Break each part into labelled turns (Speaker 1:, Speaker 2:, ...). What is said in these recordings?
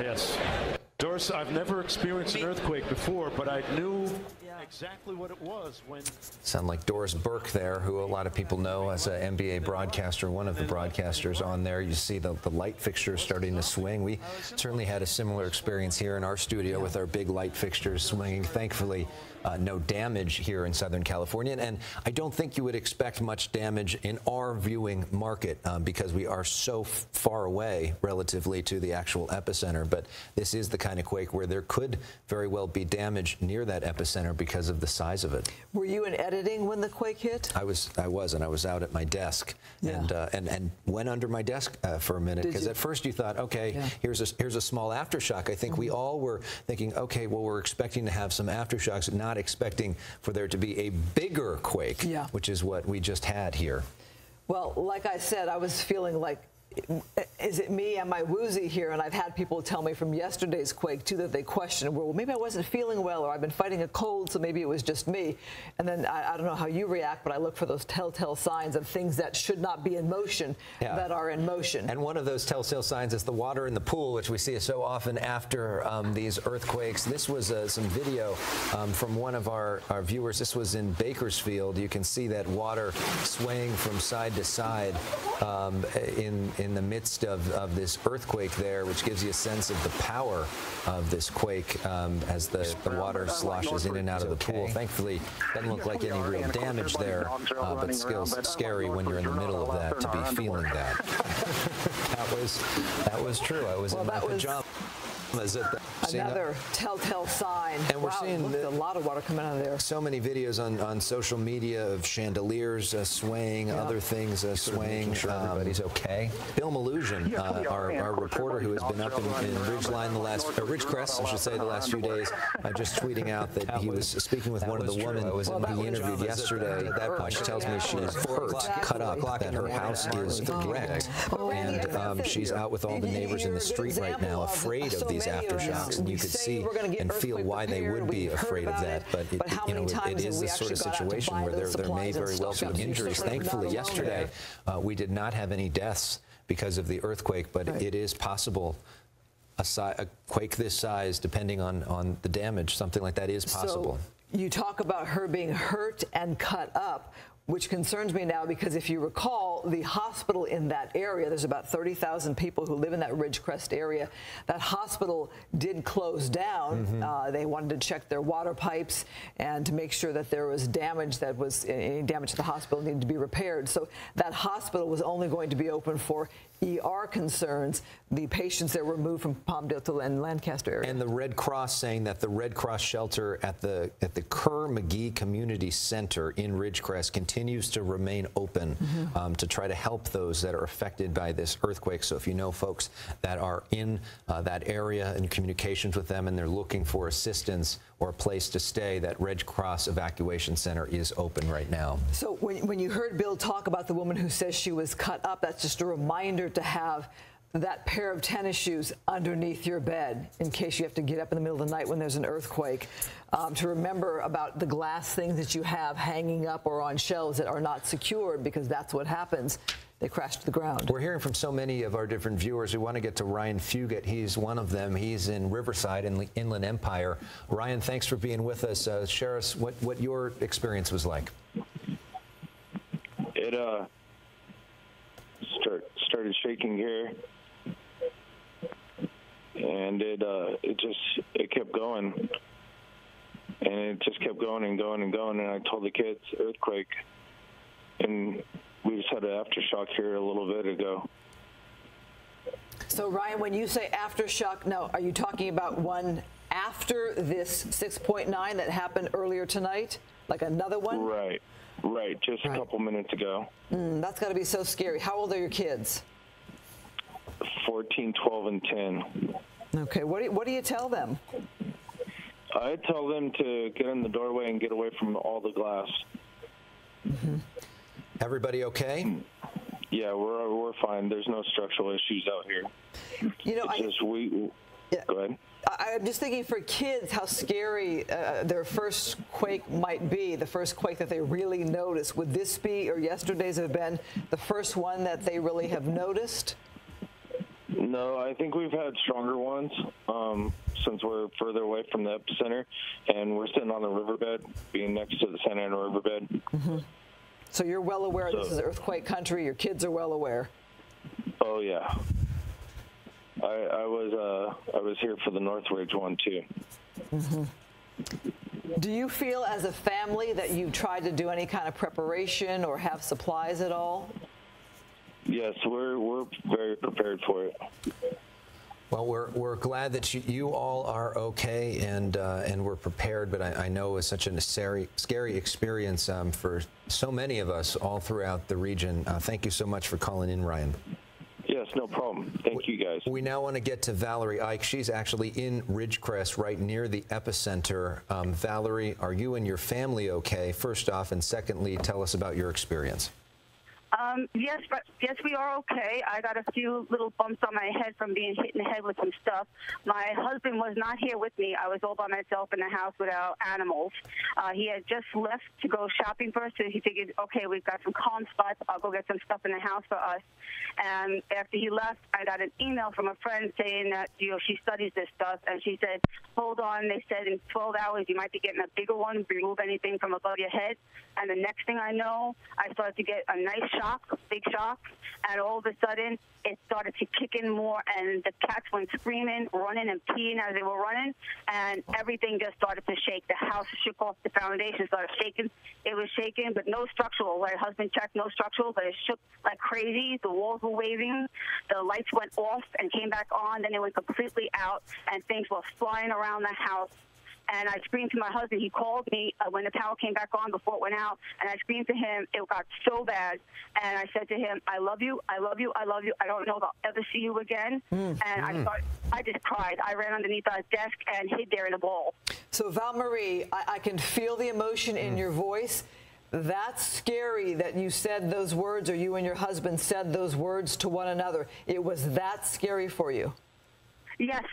Speaker 1: Yes. Doris, I've never experienced an earthquake before, but I knew exactly what it was when...
Speaker 2: Sound like Doris Burke there, who a lot of people know as an NBA broadcaster, one of the broadcasters on there. You see the light fixtures starting to swing. We certainly had a similar experience here in our studio with our big light fixtures swinging. Thankfully, no damage here in Southern California. And I don't think you would expect much damage in our viewing market because we are so far away relatively to the actual epicenter. But this is the kind of quake where there could very well be damage near that epicenter because of the size of it.
Speaker 3: Were you in editing when the quake hit?
Speaker 2: I was, and I was out at my desk and went under my desk for a minute because at first you thought, okay, here's a small aftershock. I think we all were thinking, okay, well, we're expecting to have some aftershocks, not expecting for there to be a bigger quake, which is what we just had here.
Speaker 3: Well, like I said, I was feeling like, is it me? Am I woozy here? And I've had people tell me from yesterday's quake, too, that they question, well, maybe I wasn't feeling well, or I've been fighting a cold, so maybe it was just me. And then I don't know how you react, but I look for those telltale signs of things that should not be in motion that are in motion.
Speaker 2: And one of those telltale signs is the water in the pool, which we see so often after these earthquakes. This was some video from one of our viewers. This was in Bakersfield. You can see that water swaying from side to side in the midst of this earthquake there, which gives you a sense of the power of this quake as the water sloshes in and out of the pool. Thankfully, doesn't look like any real damage there, but still scary when you're in the middle of that to be feeling that. That was true. I was in my pajamas.
Speaker 3: Another telltale sign.
Speaker 2: And we're seeing
Speaker 3: a lot of water coming out of there.
Speaker 2: So many videos on social media of chandeliers swaying, other things swaying. Sure everybody's okay. Bill Malugin, our reporter who has been up in Ridgeline Ridgecrest, I should say, the last few days, just tweeting out that he was speaking with one of the women he interviewed yesterday. She tells me she's hurt, cut up, that her house is wrecked, and she's out with all the neighbors in the street right now, afraid of these aftershocks, and you could see and feel why they would be afraid of that. But it is this sort of situation where there may very well be injuries. Thankfully, yesterday we did not have any deaths because of the earthquake, but it is possible. A quake this size, depending on the damage, something like that is possible.
Speaker 3: So you talk about her being hurt and cut up, which concerns me now because if you recall, the hospital in that area, there's about 30,000 people who live in that Ridgecrest area. That hospital did close down. They wanted to check their water pipes and to make sure that there was damage any damage to the hospital needed to be repaired. So that hospital was only going to be open for ER concerns. The patients that were moved from Palmdale and Lancaster area. And
Speaker 2: the Red Cross saying that the Red Cross shelter at the Kerr-McGee Community Center in Ridgecrest continues to remain open to try to help those that are affected by this earthquake. So if you know folks that are in that area and communications with them and they're looking for assistance or a place to stay, that Red Cross Evacuation Center is open right now.
Speaker 3: So when you heard Bill talk about the woman who says she was cut up, that's just a reminder to have that pair of tennis shoes underneath your bed in case you have to get up in the middle of the night when there's an earthquake. To remember about the glass things that you have hanging up or on shelves that are not secured, because that's what happens. They crash to the ground.
Speaker 2: We're hearing from so many of our different viewers. We want to get to Ryan Fugate. He's one of them. He's in Riverside in the Inland Empire. Ryan, thanks for being with us. Share us what your experience was like.
Speaker 4: It started shaking here, and it kept going, and it just kept going and going and going. And I told the kids, earthquake, and we just had an aftershock here a little bit ago.
Speaker 3: So Ryan, when you say aftershock, now are you talking about one after this 6.9 that happened earlier tonight, like another one?
Speaker 4: Right, just a couple minutes ago.
Speaker 3: That's got to be so scary. How old are your kids?
Speaker 4: 14, 12, and 10.
Speaker 3: Okay, what do you tell them?
Speaker 4: I tell them to get in the doorway and get away from all the glass.
Speaker 2: Everybody okay?
Speaker 4: Yeah, we're fine. There's no structural issues out here.
Speaker 3: You know,
Speaker 4: go ahead.
Speaker 3: I'm just thinking for kids how scary their first quake might be, the first quake that they really notice. Would this be, or yesterday's have been, the first one that they really have noticed?
Speaker 4: No, I think we've had stronger ones since we're further away from the epicenter, and we're sitting on the riverbed, being next to the Santa Ana riverbed.
Speaker 3: Mm-hmm. So you're well aware this is earthquake country. Your kids are well aware.
Speaker 4: Oh yeah, I was here for the Northridge one too.
Speaker 3: Mm-hmm. Do you feel as a family that you've tried to do any kind of preparation or have supplies at all?
Speaker 4: Yes, we're very prepared for it.
Speaker 2: Well, we're glad that you all are okay and we're prepared. But I know it's such a scary experience for so many of us all throughout the region. Thank you so much for calling in, Ryan.
Speaker 4: Yes, no problem. Thank you, guys.
Speaker 2: We now want to get to Valerie Ike. She's actually in Ridgecrest, right near the epicenter. Valerie, are you and your family okay? First off, and secondly, tell us about your experience.
Speaker 5: Yes, we are okay. I got a few little bumps on my head from being hit in the head with some stuff. My husband was not here with me. I was all by myself in the house with our animals. He had just left to go shopping for us, so he figured, okay, we've got some calm spots. I'll go get some stuff in the house for us. And after he left, I got an email from a friend saying that, she studies this stuff, and she said, hold on, they said in 12 hours you might be getting a bigger one, remove anything from above your head. And the next thing I know, I started to get a nice shock, big shock, and all of a sudden it started to kick in more, and the cats went screaming, running and peeing as they were running, and everything just started to shake. The house shook off, the foundation started shaking. It was shaking, but no structural. My husband checked, no structural, but it shook like crazy. The walls were waving. The lights went off and came back on. Then they went completely out, and things were flying around the house. And I screamed to my husband. He called me when the power came back on before it went out, and I screamed to him. It got so bad, and I said to him, I love you, I love you, I love you. I don't know if I'll ever see you again. And I just cried. I ran underneath our desk and hid there in a ball. So,
Speaker 3: Val-Marie, I can feel the emotion in your voice. That's scary that you said those words, or you and your husband said those words to one another. It was that scary for you.
Speaker 5: Yes,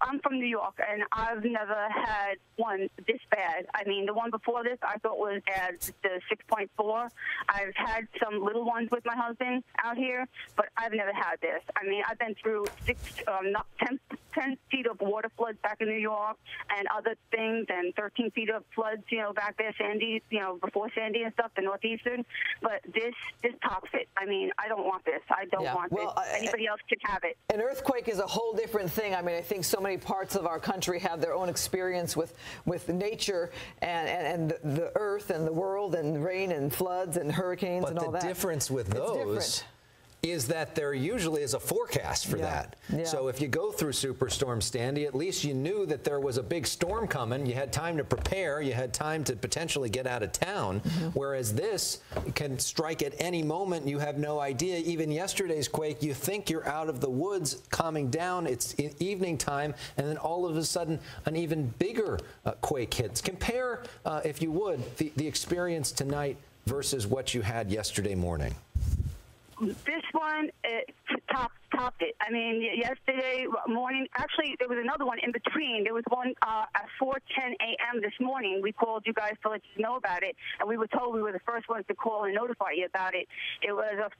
Speaker 5: I'm from New York, and I've never had one this bad. I mean, the one before this I thought was bad, the 6.4. I've had some little ones with my husband out here, but I've never had this. I mean, I've been through 10 feet of water floods back in New York and other things, and 13 feet of floods, back there, Sandy, before Sandy and stuff, the Northeastern. But this tops it. I mean, I don't want this. I don't want this. Anybody else can have it.
Speaker 3: An earthquake is a whole different thing. I mean, I think so many parts of our country have their own experience with nature and the earth and the world and rain and floods and hurricanes and all that.
Speaker 2: But the difference with those is that there usually is a forecast for that. Yeah. So if you go through Superstorm Sandy, at least you knew that there was a big storm coming. You had time to prepare. You had time to potentially get out of town. Whereas this can strike at any moment. You have no idea. Even yesterday's quake, you think you're out of the woods, calming down. It's in evening time, and then all of a sudden, an even bigger quake hits. Compare, if you would, the experience tonight versus what you had yesterday morning.
Speaker 5: This one topped it. I mean, yesterday morning, actually, there was another one in between. There was one at 4:10 a.m. this morning. We called you guys to let you know about it, and we were told we were the first ones to call and notify you about it. It was a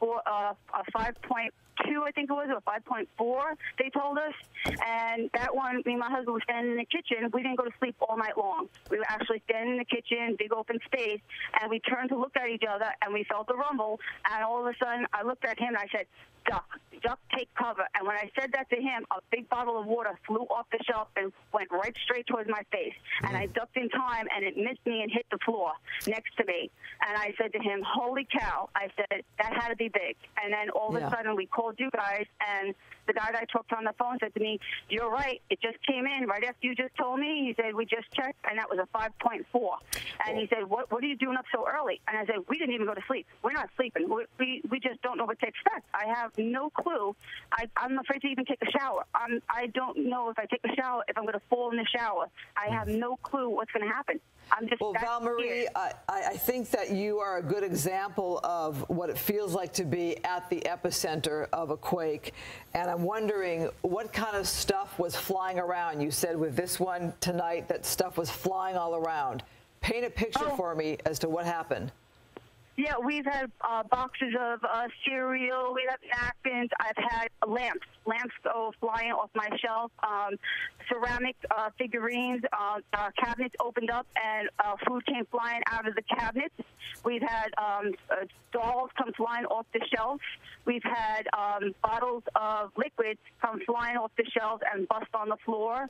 Speaker 5: 5.2, I think it was, or 5.4, they told us. And that one, me and my husband were standing in the kitchen. We didn't go to sleep all night long. We were actually standing in the kitchen, big open space, and we turned to look at each other, and we felt the rumble. And all of a sudden, I looked at him, and I said, duck, take cover. And when I said that to him, a big bottle of water flew off the shelf and went right straight towards my face. And I ducked in time, and it missed me and hit the floor next to me. And I said to him, holy cow. I said, that had to be big. And then all of a sudden, we called you guys, and the guy that I talked to on the phone said to me, you're right, it just came in right after you just told me. He said, we just checked, and that was a 5.4. And he said, what are you doing up so early? And I said, we didn't even go to sleep. We're not sleeping. We just don't know what to expect. I have no clue. I'm afraid to even take a shower. I don't know if I take a shower, if I'm going to fall in the shower. I have no clue what's going to happen. I'm just
Speaker 3: Val-Marie, I think that you are a good example of what it feels like to be at the epicenter of a quake. And I'm wondering what kind of stuff was flying around. You said with this one tonight that stuff was flying all around. Paint a picture for me as to what happened.
Speaker 5: Yeah, we've had boxes of cereal. We have napkins. I've had lamps. Lamps go flying off my shelf. Ceramic figurines. Cabinets opened up and food came flying out of the cabinets. We've had dolls come flying off the shelves. We've had bottles of liquids come flying off the shelves and bust on the floor.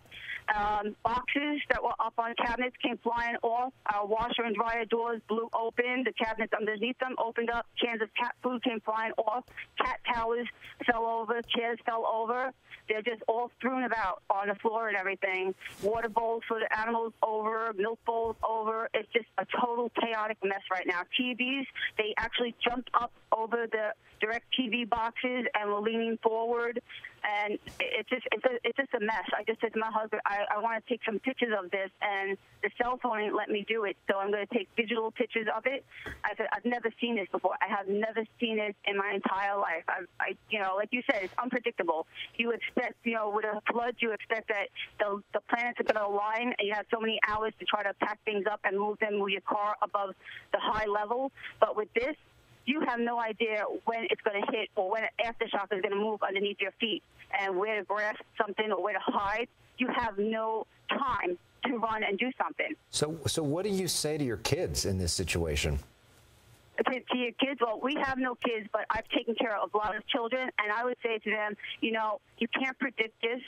Speaker 5: Boxes that were up on cabinets came flying off. Our washer and dryer doors blew open. The cabinets underneath them opened up. Cans of cat food came flying off. Cat towers fell over. Chairs fell over. They're just all strewn about on the floor and everything. Water bowls for the animals over. Milk bowls over. It's just a total chaotic mess right now. TVs, they actually jumped up over the direct TV boxes and were leaning forward. And it's just a mess. I just said to my husband, I want to take some pictures of this, and the cell phone ain't let me do it, so I'm going to take digital pictures of it. I said, I've never seen this before. I have never seen it in my entire life. You know, like you said, it's unpredictable. You expect, you know, with a flood, you expect that the planets are going to align, and you have so many hours to try to pack things up and move your car above the high level. But with this, you have no idea when it's going to hit or when an aftershock is going to move underneath your feet and where to grasp something or where to hide. You have no time to run and do something.
Speaker 2: So what do you say to your kids in this situation?
Speaker 5: To your kids, well, we have no kids, but I've taken care of a lot of children, and I would say to them, you know, you can't predict this,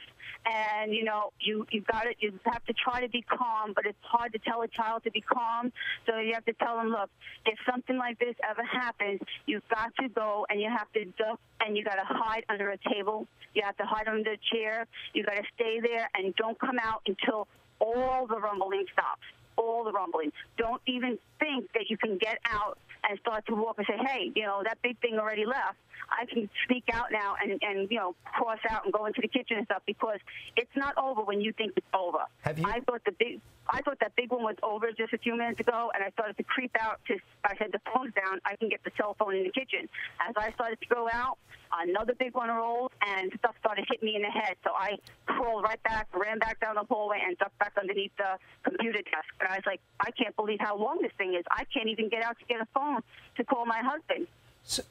Speaker 5: and you know, you have to try to be calm, but it's hard to tell a child to be calm. So you have to tell them, look, if something like this ever happens, you've got to go and you have to duck and you got to hide under a table. You have to hide under a chair. You got to stay there and don't come out until all the rumbling stops. All the rumbling. Don't even think that you can get out and start to walk and say, hey, you know, that big thing already left. I can speak out now and you know, cross out and go into the kitchen and stuff, because it's not over when you think it's over.
Speaker 2: Have you?
Speaker 5: I thought that big one was over just a few minutes ago, and I started to creep out. I said, the phone's down. I can get the cell phone in the kitchen. As I started to go out, another big one rolled, and stuff started hitting me in the head. So I crawled right back, ran back down the hallway, and ducked back underneath the computer desk. And I was like, I can't believe how long this thing is. I can't even get out to get a phone to call my husband.
Speaker 2: So,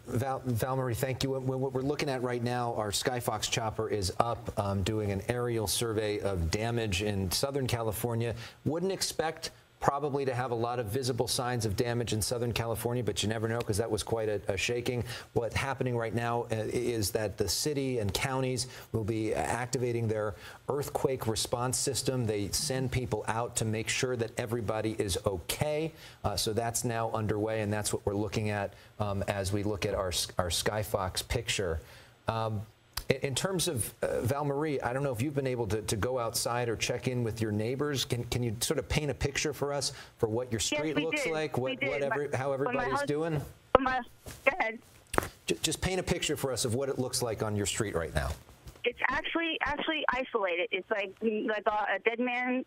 Speaker 2: Val-Marie, thank you. What we're looking at right now, our Skyfox chopper is up doing an aerial survey of damage in Southern California. Wouldn't expect probably to have a lot of visible signs of damage in Southern California, but you never know, because that was quite a shaking. What's happening right now is that the city and counties will be activating their earthquake response system. They send people out to make sure that everybody is okay. So that's now underway, and that's what we're looking at as we look at our Skyfox picture. In terms of Val-Marie, I don't know if you've been able to go outside or check in with your neighbors. Can you sort of paint a picture for us for what your street looks like, how everybody's doing?
Speaker 5: Go ahead.
Speaker 2: Just paint a picture for us of what it looks like on your street right now.
Speaker 5: It's actually isolated. It's like a dead man.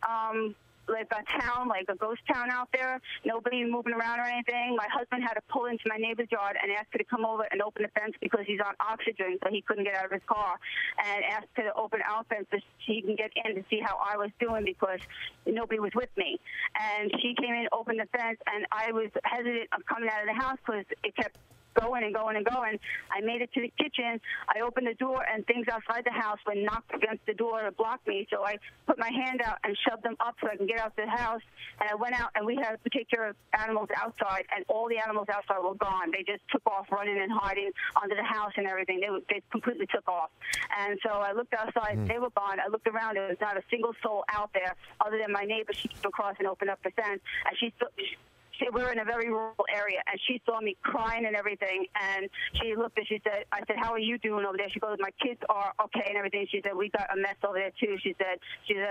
Speaker 5: Like a town, like a ghost town out there. Nobody moving around or anything. My husband had to pull into my neighbor's yard and ask her to come over and open the fence because he's on oxygen, so he couldn't get out of his car, and asked her to open our fence so he can get in to see how I was doing because nobody was with me. And she came in, opened the fence, and I was hesitant of coming out of the house because it kept going and going and going. I made it to the kitchen. I opened the door, and things outside the house were knocked against the door to block me. So I put my hand out and shoved them up so I can get out the house. And I went out, and we had to take care of animals outside, and all the animals outside were gone. They just took off running and hiding under the house and everything. They completely took off. And so I looked outside, and they were gone. I looked around. There was not a single soul out there other than my neighbor. She came across and opened up the fence, and we're in a very rural area, and she saw me crying and everything, and she looked and she said, I said, how are you doing over there? She goes, my kids are okay and everything. She said, we got a mess over there too. She said,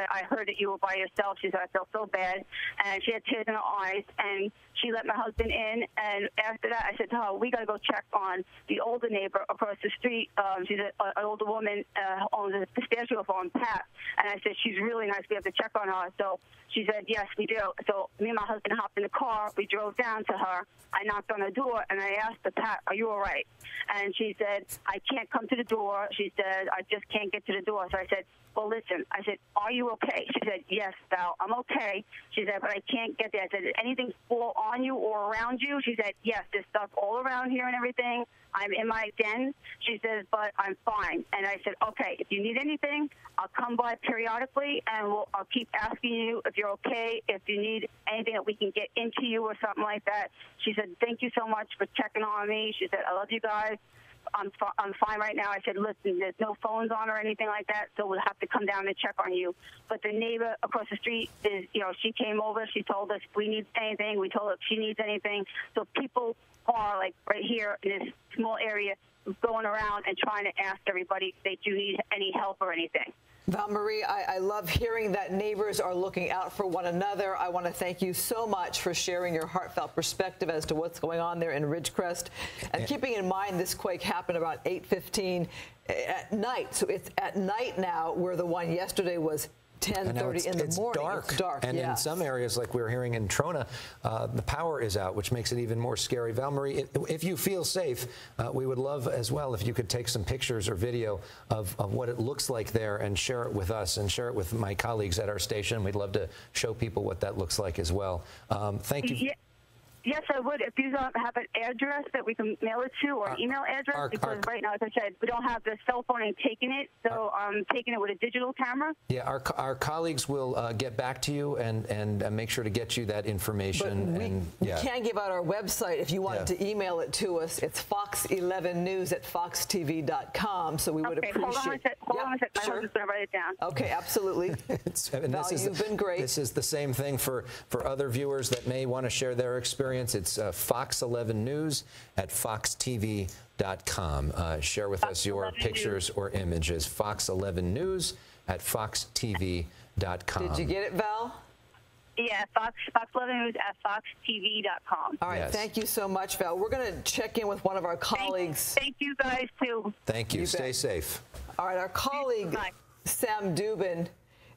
Speaker 5: I heard that you were by yourself. She said, I felt so bad, and she had tears in her eyes, and she let my husband in, and after that, I said to her, we got to go check on the older neighbor across the street. She's an older woman, owns a pistachio farm, Pat, and I said, she's really nice. We have to check on her. So she said, yes, we do. So me and my husband hopped in the car. We drove down to her. I knocked on her door, and I asked her, Pat, are you all right? And she said, I can't come to the door. She said, I just can't get to the door. So I said, well, listen, I said, are you okay? She said, yes, Val, I'm okay. She said, but I can't get there. I said, did anything fall on you or around you? She said, yes, there's stuff all around here and everything. I'm in my den. She says, but I'm fine. And I said, okay, if you need anything, I'll come by periodically, and I'll keep asking you if you're okay, if you need anything that we can get into you or something like that. She said, thank you so much for checking on me. She said, I love you guys. I'm fine right now. I said, listen, there's no phones on or anything like that, so we'll have to come down and check on you. But the neighbor across the street is, she came over. She told us if we need anything. We told her if she needs anything. So people are, like, right here in this small area going around and trying to ask everybody if they do need any help or anything.
Speaker 3: Val-Marie, I love hearing that neighbors are looking out for one another. I want to thank you so much for sharing your heartfelt perspective as to what's going on there in Ridgecrest. And keeping in mind this quake happened about 8:15 at night. So it's at night now, where the one yesterday was 10:30 in the morning.
Speaker 2: Dark.
Speaker 3: It's dark.
Speaker 2: And in some areas, like we were hearing in Trona, the power is out, which makes it even more scary. Val-Marie, if you feel safe, we would love as well if you could take some pictures or video of what it looks like there and share it with us and share it with my colleagues at our station. We'd love to show people what that looks like as well. Thank you.
Speaker 5: Yeah. Yes, I would. If you don't have an address that we can mail it to, or an email address, because right now, as I said, we don't have the cell phone and taking it, so I'm taking it with a digital camera.
Speaker 2: Yeah, our colleagues will get back to you and make sure to get you that information.
Speaker 3: But we can give out our website if you wanted to email it to us. It's fox11news@foxtv.com. So we would appreciate.
Speaker 5: Hold on a sec. Hold on a sec. My husband's going to write it down.
Speaker 3: Okay, absolutely. Val, you've been great.
Speaker 2: This is the same thing for other viewers that may want to share their experience. It's fox11news@foxtv.com. Share with us your pictures or images. fox11news@foxtv.com.
Speaker 3: Did you get it, Val?
Speaker 5: Yeah, fox11news@foxtv.com.
Speaker 3: All right, thank you so much, Val. We're going to check in with one of our colleagues.
Speaker 5: Thank you guys, too.
Speaker 2: Thank you. Stay safe.
Speaker 3: All right, our colleague, Sam Dubin,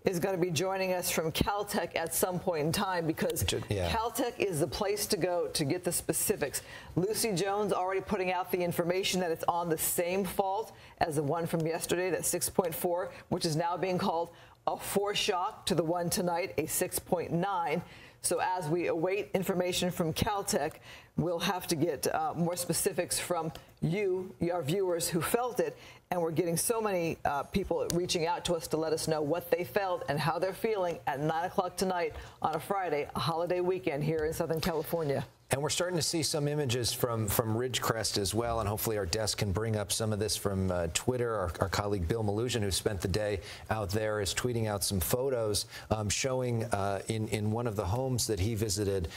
Speaker 3: is going to be joining us from Caltech at some point in time, because Caltech is the place to go to get the specifics. Lucy Jones already putting out the information that it's on the same fault as the one from yesterday, that 6.4, which is now being called a foreshock to the one tonight, a 6.9. So as we await information from Caltech, we'll have to get more specifics from you, our viewers who felt it. And we're getting so many people reaching out to us to let us know what they felt and how they're feeling at 9 o'clock tonight on a Friday, a holiday weekend here in Southern California.
Speaker 2: And we're starting to see some images from Ridgecrest as well, and hopefully our desk can bring up some of this from Twitter. Our colleague Bill Malugin, who spent the day out there, is tweeting out some photos showing in one of the homes that he visited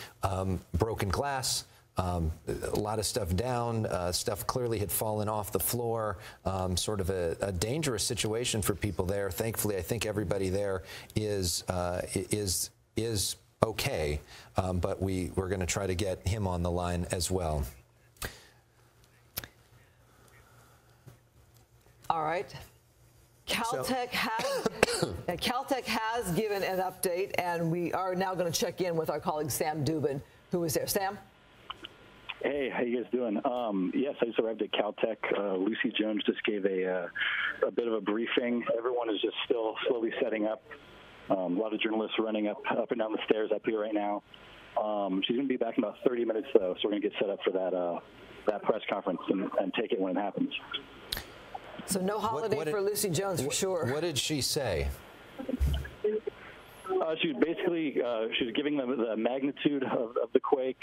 Speaker 2: broken glass. A lot of stuff down, stuff clearly had fallen off the floor, sort of a dangerous situation for people there. Thankfully, I think everybody there is okay, but we're going to try to get him on the line as well.
Speaker 3: All right. Caltech has given an update, and we are now going to check in with our colleague Sam Dubin, who is there. Sam?
Speaker 6: Hey, how you guys doing? Yes, I just arrived at Caltech. Lucy Jones just gave a bit of a briefing. Everyone is just still slowly setting up. A lot of journalists running up and down the stairs up here right now. She's going to be back in about 30 minutes, though, so we're going to get set up for that press conference and take it when it happens.
Speaker 3: So no holiday for Lucy Jones, for sure.
Speaker 2: What did she say?
Speaker 6: She was basically she was giving them the magnitude of the quake.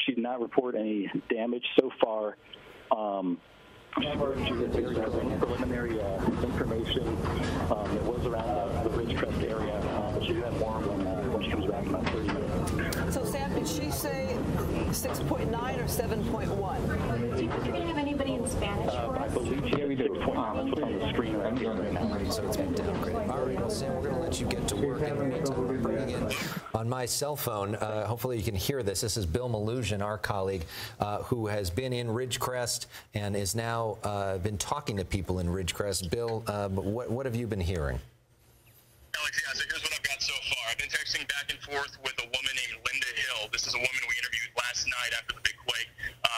Speaker 6: She did not report any damage so far. She did preliminary information that was around the Ridgecrest area. She will have more when she comes back in about 30 minutes.
Speaker 3: So, Sam, did she say 6.9 or 7.1?
Speaker 7: Do you think you're going to have anybody in Spanish for us?
Speaker 6: I believe she has 6.9. That's what's on the screen right here right now.
Speaker 2: So it's been downgraded. All right, well, Sam, we're going to let you get to work. In the meantime, we're bringing in on my cell phone. Hopefully you can hear this. This is Bill Malugin, our colleague, who has been in Ridgecrest and is now been talking to people in Ridgecrest. Bill, what have you been hearing?
Speaker 8: Alex, yeah, so here's what I've got so far. I've been texting back and forth with a woman named Linda Hill. This is a woman we interviewed last night after the big quake.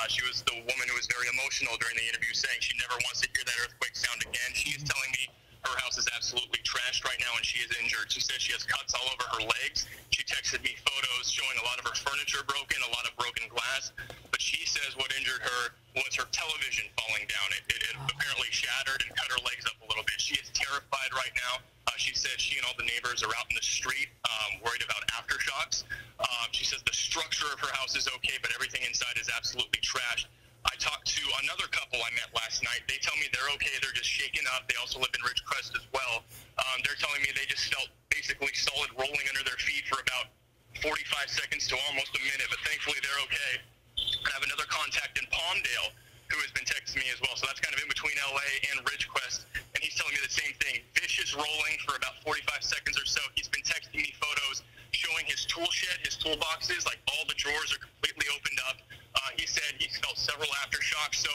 Speaker 8: She was the woman who was very emotional during the interview, saying she never wants to hear that earthquake sound again. She is telling me her house is absolutely trashed right now, and she is injured. She says she has cuts all over her legs. She texted me photos showing a lot of her furniture broken, a lot of broken glass. But she says what injured her was her television falling down. It apparently shattered and cut her legs up a little bit. She is terrified right now. She said she and all the neighbors are out in the street worried about aftershocks. She says the structure of her house is okay, but everything inside is absolutely trashed. I talked to another couple I met last night. They tell me they're okay. They're just shaken up. They also live in Ridgecrest as well. They're telling me they just felt basically solid rolling under their feet for about 45 seconds to almost a minute, but thankfully they're okay. I have another contact in Palmdale who has been texting me as well. So that's kind of in between LA and Ridgecrest. And he's telling me the same thing. Vicious rolling for about 45 seconds or so. He's been texting me photos showing his tool shed, his toolboxes, like all the drawers are completely opened up. He said he's felt several aftershocks. So,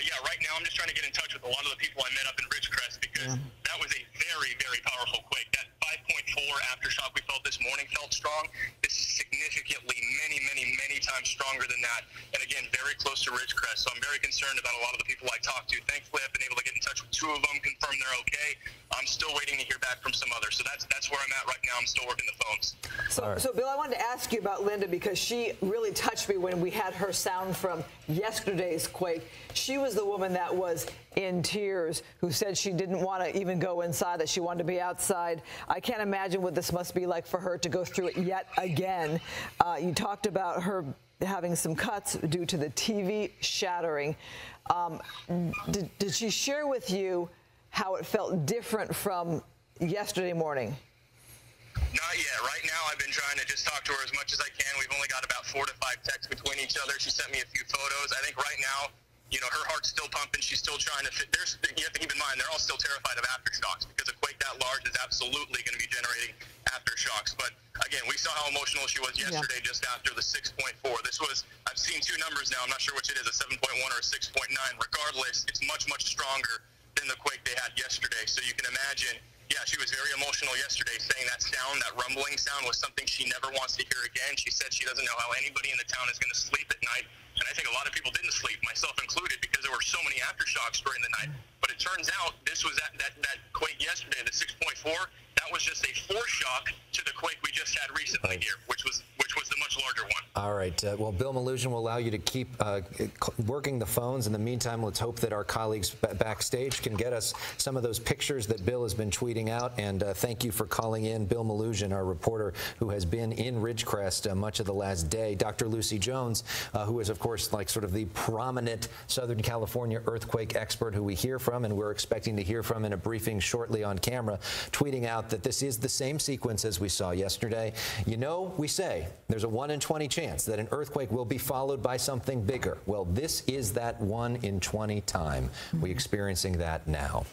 Speaker 8: yeah, right now I'm just trying to get in touch with a lot of the people I met up in Ridgecrest because that was a very, very powerful quake. That 5.4 aftershock we felt this morning felt strong. This is significantly many times stronger than that. And again, very close to Ridgecrest. So I'm very concerned about a lot of the people I talked to. Thankfully, I've been able to get in touch with 2 of them, confirm they're okay. I'm still waiting to hear back from some others. So that's where I'm at right now. I'm still working the phones.
Speaker 3: So Bill, I wanted to ask you about Linda because she really touched me when we had her sound from yesterday's quake. She was the woman that was in tears, who said she didn't want to even go inside, that she wanted to be outside. I can't imagine what this must be like for her to go through it yet again. You talked about her having some cuts due to the TV shattering. Did she share with you how it felt different from yesterday morning?
Speaker 8: Not yet. Right now, I've been trying to just talk to her as much as I can. We've only got about 4 to 5 texts between each other. She sent me a few photos. I think right now, you know, her heart's still pumping. She's still trying to fit. You have to keep in mind, they're all still terrified of aftershocks because a quake that large is absolutely going to be generating aftershocks. But again, we saw how emotional she was yesterday just after the 6.4. This was, I've seen 2 numbers now. I'm not sure which it is, a 7.1 or a 6.9. Regardless, it's much stronger than the quake they had yesterday. So you can imagine, yeah, she was very emotional yesterday, saying that sound, that rumbling sound, was something she never wants to hear again. She said she doesn't know how anybody in the town is going to sleep at night. And I think a lot of people didn't sleep, myself included, because there were so many aftershocks during the night. But it turns out this was that quake yesterday, the 6.4, that was just a foreshock to the quake we just had recently here, which was the much larger one.
Speaker 2: All right. Well, Bill Melugin will allow you to keep working the phones. In the meantime, let's hope that our colleagues backstage can get us some of those pictures that Bill has been tweeting out. And thank you for calling in, Bill Melugin, our reporter who has been in Ridgecrest much of the last day. Dr. Lucy Jones, who is, of course, like sort of the prominent Southern California earthquake expert who we hear from, and we're expecting to hear from in a briefing shortly on camera, tweeting out that this is the same sequence as we saw yesterday. You know, we say there's a 1 in 20 chance that an earthquake will be followed by something bigger. Well, this is that 1 in 20 time. We're experiencing that now.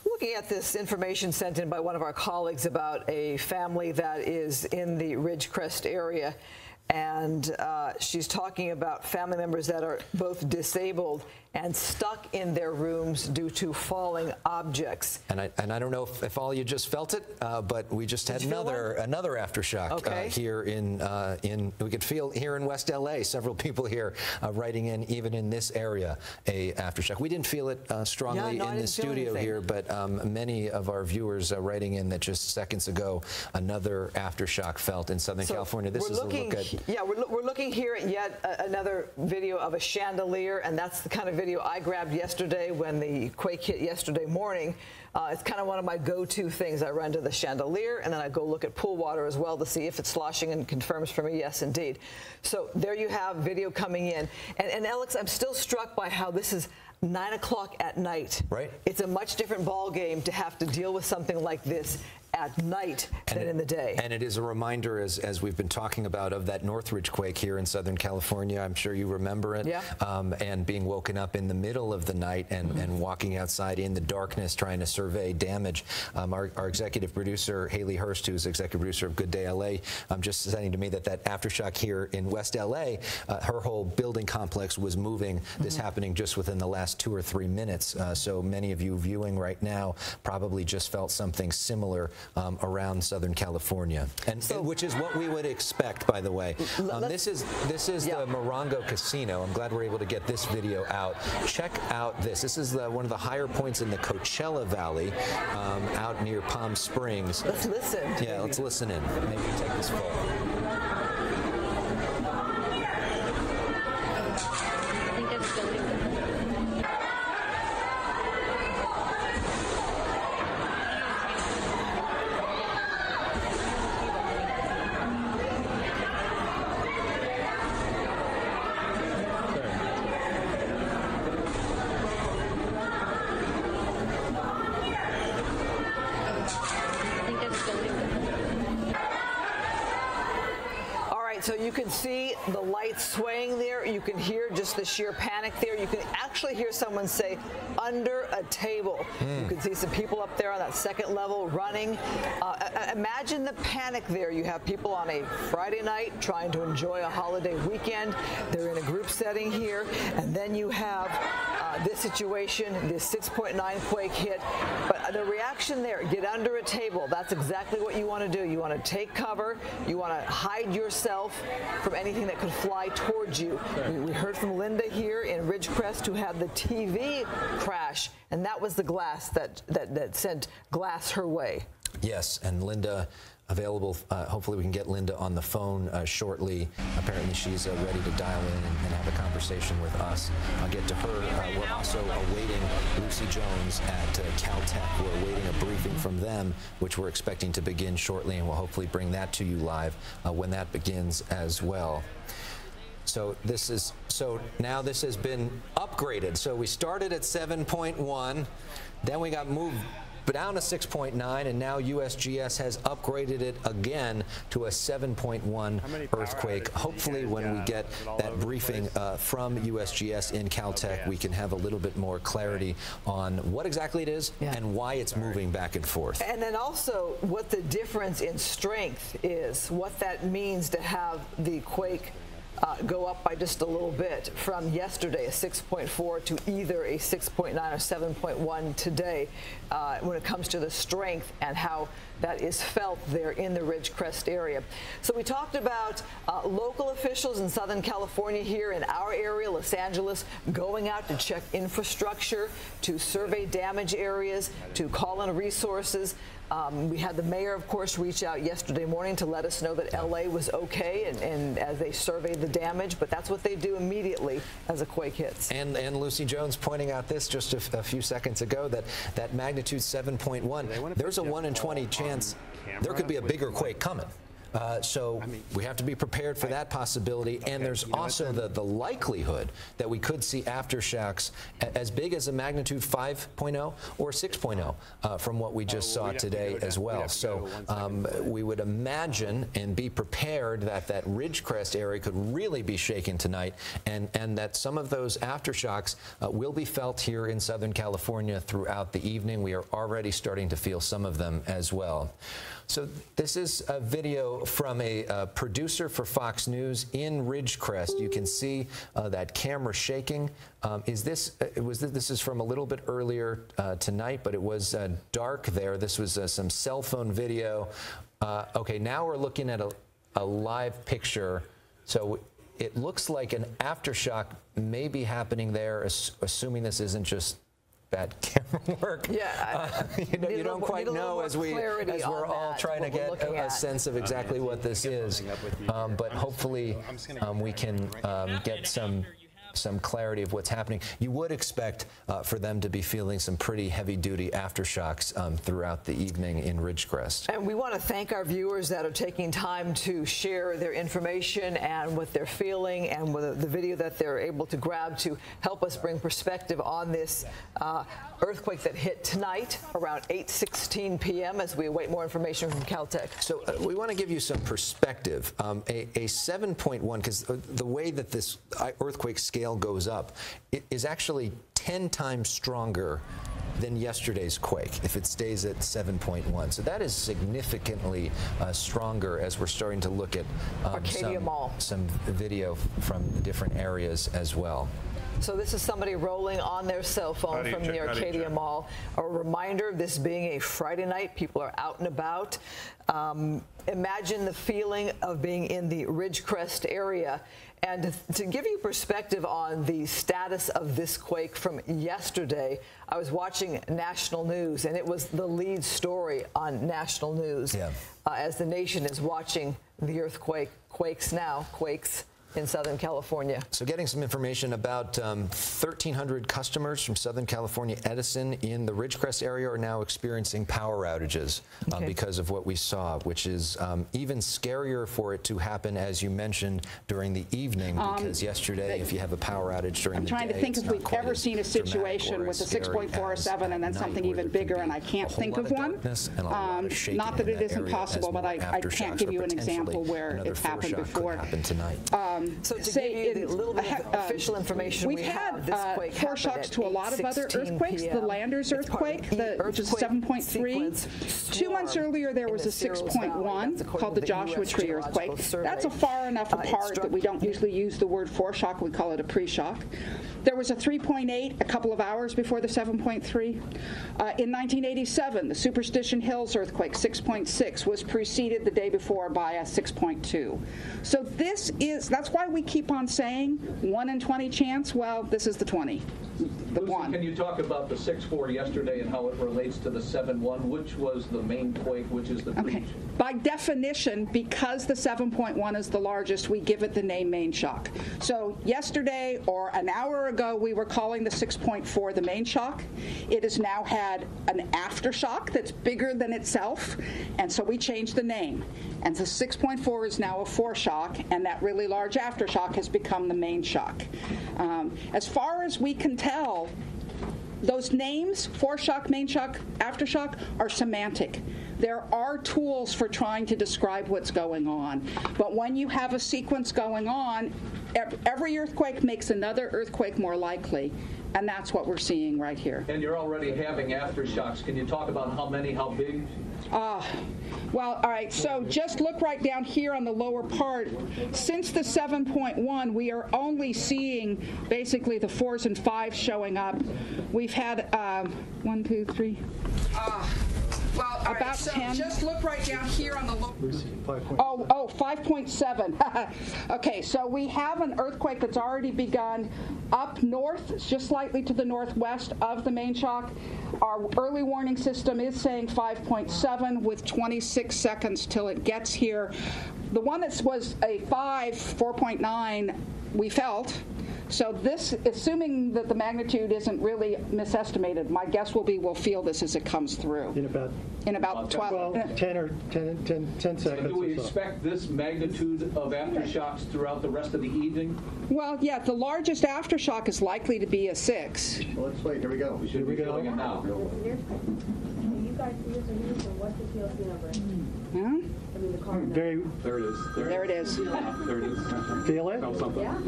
Speaker 3: Looking at this information sent in by one of our colleagues about a family that is in the Ridgecrest area, and she's talking about family members that are both disabled and stuck in their rooms due to falling objects.
Speaker 2: And I don't know if all you just felt it, but we just had another aftershock here in we could feel here in West LA. Several people here writing in, even in this area, a aftershock. We didn't feel it strongly in the studio here, but many of our viewers writing in that just seconds ago another aftershock felt in Southern California. This is a look at.
Speaker 3: Yeah, we're looking here at yet another video of a chandelier, and that's the kind of video I grabbed yesterday when the quake hit yesterday morning. It's kind of one of my go-to things. I run to the chandelier, and then I go look at pool water as well to see if it's sloshing, and confirms for me, yes, indeed. So there you have video coming in. And Alex, I'm still struck by how this is 9 o'clock at night.
Speaker 2: Right.
Speaker 3: It's a much different ball game to have to deal with something like this at night than in the day.
Speaker 2: And it is a reminder, as we've been talking about, of that Northridge quake here in Southern California. I'm sure you remember it.
Speaker 3: Yeah.
Speaker 2: And being woken up in the middle of the night and walking outside in the darkness trying to survey damage. Our executive producer, Haley Hurst, who's executive producer of Good Day LA, just saying to me that aftershock here in West LA, her whole building complex was moving. This happening just within the last 2 or 3 minutes. So many of you viewing right now probably just felt something similar around Southern California, and which is what we would expect, by the way. This is the Morongo Casino. I'm glad we're able to get this video out. Check out this. This is one of the higher points in the Coachella Valley, out near Palm Springs.
Speaker 3: Let's listen.
Speaker 2: Yeah, let's listen in. Maybe take this forward.
Speaker 3: So you can see the lights swaying there. You can hear just the sheer panic there. You can actually hear someone say, under a table. You can see some people up there on that second level running. Imagine the panic there. You have people on a Friday night trying to enjoy a holiday weekend. They're in a group setting here. And then you have this situation, this 6.9 quake hit. But the reaction there, get under a table. That's exactly what you want to do. You want to take cover. You want to hide yourself from anything that could fly towards you. We heard from Linda here in Ridgecrest, who had the TV crash, and that was the glass that sent glass her way.
Speaker 2: Yes, and Linda available. Hopefully we can get Linda on the phone shortly. Apparently she's ready to dial in and have a conversation with us. I'll get to her. We're also awaiting Lucy Jones at Caltech. We're awaiting a briefing from them, which we're expecting to begin shortly, and we'll hopefully bring that to you live when that begins as well. So now this has been upgraded. So we started at 7.1, then we got moved down to 6.9, and now USGS has upgraded it again to a 7.1 earthquake. Hopefully when we get that briefing from USGS in Caltech, we can have a little bit more clarity on what exactly it is and why it's moving back and forth. And
Speaker 3: then also what the difference in strength is, what that means to have the quake go up by just a little bit from yesterday, a 6.4 to either a 6.9 or 7.1 today, when it comes to the strength and how that is felt there in the Ridgecrest area. So we talked about local officials in Southern California here in our area, Los Angeles, going out to check infrastructure, to survey damage areas, to call in resources. We had the mayor, of course, reach out yesterday morning to let us know that LA was okay, and as they surveyed the damage, but that's what they do immediately as a quake hits. And
Speaker 2: Lucy Jones pointing out this just a few seconds ago, that magnitude 7.1, there's a 1 in 20 chance there could be a bigger quake coming. So we have to be prepared for that possibility, and there's also the likelihood that we could see aftershocks as big as a magnitude 5.0 or 6.0 from what we just saw today as well. So we would imagine and be prepared that Ridgecrest area could really be shaken tonight, and that some of those aftershocks will be felt here in Southern California throughout the evening. We are already starting to feel some of them as well. So this is a video from a producer for Fox News in Ridgecrest. You can see that camera shaking. This is from a little bit earlier tonight, but it was dark there. This was some cell phone video. Okay, now we're looking at a live picture. So it looks like an aftershock may be happening there, assuming this isn't just bad camera work.
Speaker 3: Yeah,
Speaker 2: you don't quite know as we're all trying to get a sense of exactly what this is. But hopefully we can get some clarity of what's happening. You would expect for them to be feeling some pretty heavy-duty aftershocks throughout the evening in Ridgecrest.
Speaker 3: And we want to thank our viewers that are taking time to share their information and what they're feeling, and with the video that they're able to grab to help us bring perspective on this earthquake that hit tonight around 8:16 p.m. as we await more information from Caltech.
Speaker 2: So we want to give you some perspective. A 7.1, because the way that this earthquake scale goes up, it is actually 10 times stronger than yesterday's quake if it stays at 7.1. So that is significantly stronger as we're starting to look at some video from different areas as well.
Speaker 3: So this is somebody rolling on their cell phone from the Arcadia Mall. A reminder of this being a Friday night. People are out and about. Imagine the feeling of being in the Ridgecrest area. And to give you perspective on the status of this quake from yesterday, I was watching national news, and it was the lead story on national news as the nation is watching the earthquake, quakes in Southern California.
Speaker 2: So getting some information about 1,300 customers from Southern California Edison in the Ridgecrest area are now experiencing power outages because of what we saw, which is even scarier for it to happen, as you mentioned, during the evening, because yesterday, if you have a power outage during the day,
Speaker 9: I'm trying to think if we've ever seen a situation with a 6.4 or 7 and then something even bigger, and I can't think of one. Not that it isn't possible, but I can't give you an example where it's happened before.
Speaker 3: So to give you the little bit of official information
Speaker 9: we've had foreshocks to a lot of other earthquakes. The Landers earthquake, which is 7.3. 2 months earlier, there was a 6.1 called the Joshua Tree earthquake. That's a far enough apart that we don't usually use the word foreshock. We call it a pre-shock. There was a 3.8 a couple of hours before the 7.3. In 1987, the Superstition Hills earthquake, 6.6, was preceded the day before by a 6.2. So that's why we keep on saying 1 in 20 chance. Well, this is the 20. The
Speaker 10: Lucy,
Speaker 9: one.
Speaker 10: Can you talk about the 6.4 yesterday and how it relates to the 7.1? Which was the main quake? Which is the breach?
Speaker 9: By definition, because the 7.1 is the largest, we give it the name main shock. So yesterday or an hour ago, we were calling the 6.4 the main shock. It has now had an aftershock that's bigger than itself, and so we changed the name. And the 6.4 is now a foreshock, and that really large aftershock has become the main shock. As far as we can tell, those names, foreshock, main shock, aftershock, are semantic. There are tools for trying to describe what's going on. But when you have a sequence going on, every earthquake makes another earthquake more likely. And that's what we're seeing right here.
Speaker 10: And you're already having aftershocks. Can you talk about how many, how big?
Speaker 9: Well, all right, so just look right down here on the lower part. Since the 7.1, we are only seeing basically the 4s and 5s showing up. We've had 1, 2, 3. Well, about right, so 10. Just look right down here on the lower. 5.7. Okay, so we have an earthquake that's already begun up north, just slightly to the northwest of the main shock. Our early warning system is saying 5.7 with 26 seconds till it gets here. The one that was a 4.9, we felt. So this, assuming that the magnitude isn't really misestimated, my guess will be we'll feel this as it comes through. In about 10
Speaker 10: seconds. So do we expect this magnitude of aftershocks throughout the rest of the evening?
Speaker 9: Well, yeah, the largest aftershock is likely to be a 6.
Speaker 11: Well, let's wait. Here we go.
Speaker 10: We should be feeling it now.
Speaker 7: You guys use the news, or what's the PLC number? I mean, the car number.
Speaker 10: There it is.
Speaker 9: There it is.
Speaker 10: There it is.
Speaker 11: Feel it?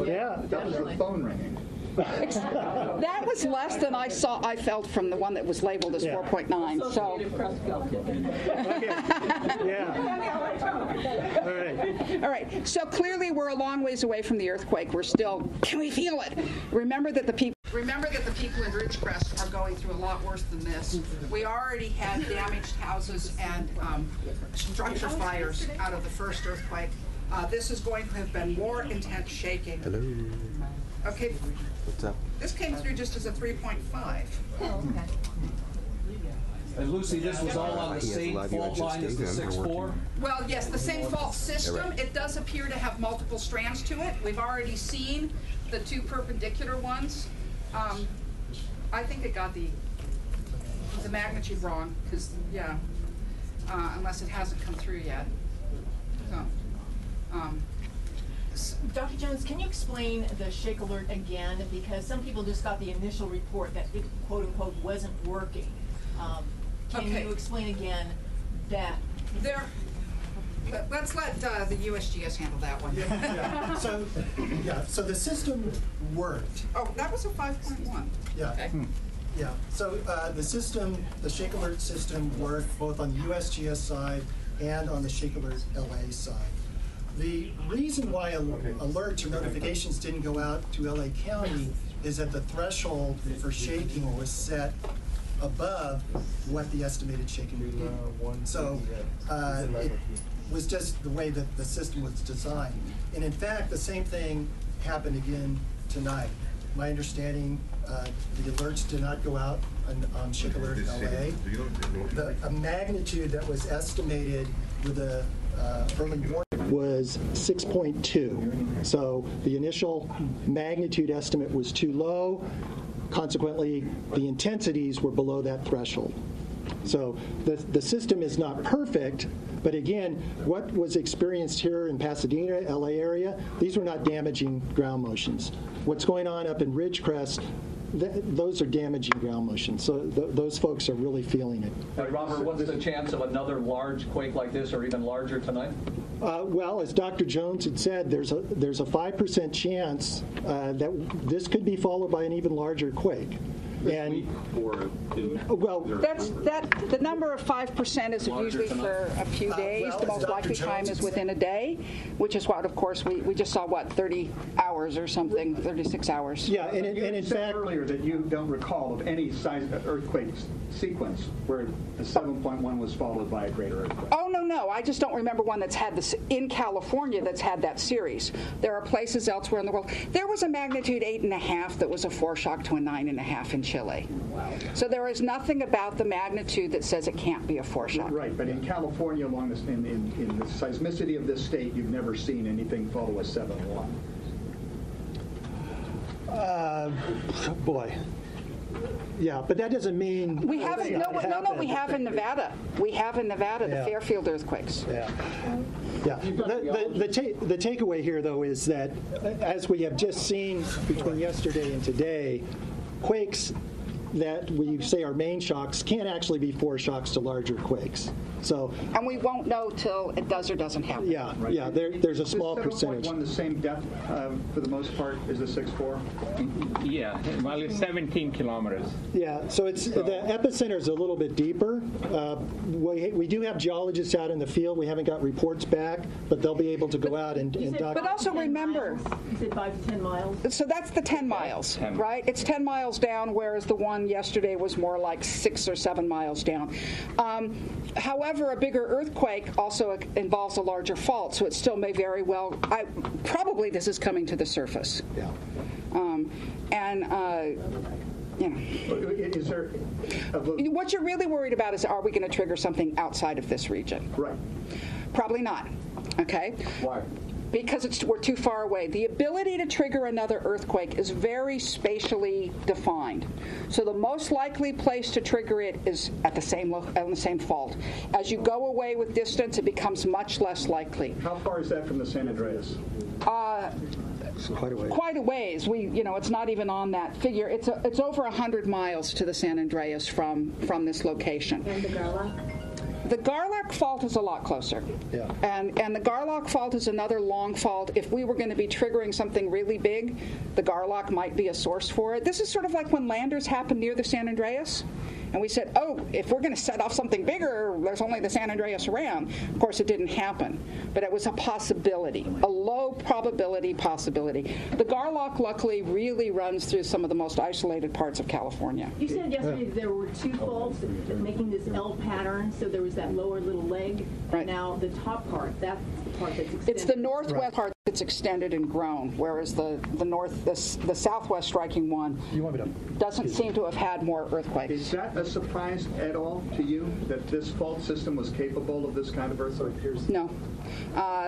Speaker 7: Yeah.
Speaker 11: That was the phone ringing.
Speaker 9: That was less than I felt from the one that was labeled as 4.9. So. All right. So clearly we're a long ways away from the earthquake. We're still. Can we feel it? Remember that the people in Ridgecrest are going through a lot worse than this. We already had damaged houses and structure fires out of the first earthquake. This is going to have been more intense shaking.
Speaker 2: Hello.
Speaker 9: Okay.
Speaker 2: What's up?
Speaker 9: This came through just as a 3.5.
Speaker 7: Oh, okay.
Speaker 10: And Lucy, this was all on the same fault line as the 6.4?
Speaker 9: Well, yes, the same fault system. It does appear to have multiple strands to it. We've already seen the 2 perpendicular ones. I think it got the magnitude wrong, because, unless it hasn't come through yet. So,
Speaker 12: Dr. Jones, can you explain the shake alert again? Because some people just got the initial report that it, quote unquote, wasn't working. Can you explain again that?
Speaker 9: Let's let the USGS handle that one.
Speaker 13: So the system worked.
Speaker 9: Oh, that was a 5.1.
Speaker 13: Yeah.
Speaker 9: Okay.
Speaker 13: Yeah. So the shake alert system worked both on the USGS side and on the shake alert LA side. The reason why alerts or notifications didn't go out to LA County is that the threshold for shaking was set above what the estimated shaking would be. So it was just the way that the system was designed. And in fact, the same thing happened again tonight. My understanding, the alerts did not go out on Shake Alert LA. A magnitude that was estimated with the early warning was 6.2. So the initial magnitude estimate was too low. Consequently, the intensities were below that threshold. So the system is not perfect, but again, what was experienced here in Pasadena, LA area, these were not damaging ground motions. What's going on up in Ridgecrest, those are damaging ground motions. So those folks are really feeling it.
Speaker 10: Robert, what's the chance of another large quake like this or even larger tonight?
Speaker 13: Well, as Dr. Jones had said, there's a 5% chance that this could be followed by an even larger quake. And well,
Speaker 9: the number of 5% is usually for a few days. The most likely time is within a day, which is what, of course, we just saw, 30 hours or something, 36 hours.
Speaker 13: Yeah, and in fact,
Speaker 11: earlier that you don't recall of any earthquake sequence where the 7.1 was followed by a greater earthquake.
Speaker 9: Oh, no, I just don't remember one that's had this in California that's had that series. There are places elsewhere in the world. There was a magnitude 8.5 that was a foreshock to a 9.5 in Chile. Wow. So there is nothing about the magnitude that says it can't be a foreshock.
Speaker 11: Right, but in California, along this, in the seismicity of this state, you've never seen anything follow a 7.1.
Speaker 13: Boy. Yeah, but that doesn't mean
Speaker 9: we haven't. No, we have in Nevada. We have in Nevada the Fairfield earthquakes.
Speaker 13: Yeah. The takeaway here, though, is that as we have just seen between yesterday and today, quakes that we say are main shocks can actually be foreshocks to larger quakes. So,
Speaker 9: and we won't know till it does or doesn't happen.
Speaker 13: Yeah, right. Yeah. There's a small percentage.
Speaker 11: 7.1 the same depth for the most part as the 6.4.
Speaker 14: Yeah, well, it's 17 kilometers.
Speaker 13: Yeah, so the epicenter is a little bit deeper. We do have geologists out in the field. We haven't got reports back, but they'll be able to go out and document.
Speaker 9: But also remember,
Speaker 12: you said 5 to 10 miles.
Speaker 9: So that's the 10 miles, right? It's 10 miles down, whereas the one yesterday was more like 6 or 7 miles down. However, a bigger earthquake also involves a larger fault, so it still may very well. Probably this is coming to the surface.
Speaker 13: Yeah.
Speaker 11: Is there
Speaker 9: what you're really worried about is, are we going to trigger something outside of this region?
Speaker 11: Right.
Speaker 9: Probably not. Okay.
Speaker 11: Why?
Speaker 9: Because we're too far away. The ability to trigger another earthquake is very spatially defined. So the most likely place to trigger it is at the same fault. As you go away with distance, it becomes much less likely.
Speaker 11: How far is that from the San Andreas?
Speaker 13: Quite a ways.
Speaker 9: Quite a ways. It's not even on that figure. It's over 100 miles to the San Andreas from this location.
Speaker 7: And the Garlock?
Speaker 9: The Garlock fault is a lot closer.
Speaker 13: Yeah.
Speaker 9: And the Garlock fault is another long fault. If we were going to be triggering something really big, the Garlock might be a source for it. This is sort of like when landers happened near the San Andreas. And we said, if we're going to set off something bigger, there's only the San Andreas around. Of course, it didn't happen. But it was a possibility, a low probability possibility. The Garlock, luckily, really runs through some of the most isolated parts of California.
Speaker 12: You said yesterday that there were two faults making this L pattern, so there was that lower little leg.
Speaker 9: Right.
Speaker 12: Now, the top part, that's the part that's extended.
Speaker 9: It's the northwest part that's extended and grown, whereas the southwest striking one doesn't seem to have had more earthquakes.
Speaker 11: Is that a surprise at all to you that this fault system was capable of this kind of earthquake?
Speaker 9: No.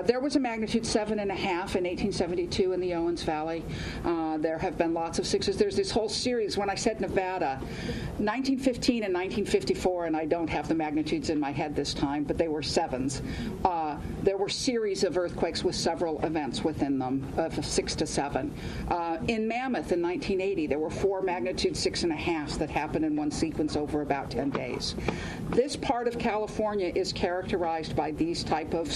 Speaker 9: There was a magnitude 7.5 in 1872 in the Owens Valley. There have been lots of 6s. There's this whole series. When I said Nevada, 1915 and 1954, and I don't have the magnitudes in my head this time, but they were 7s. There were series of earthquakes with several events within them of 6 to 7. In Mammoth in 1980, there were 4 magnitude 6.5s that happened in one sequence over about 10 days. This part of California is characterized by these type of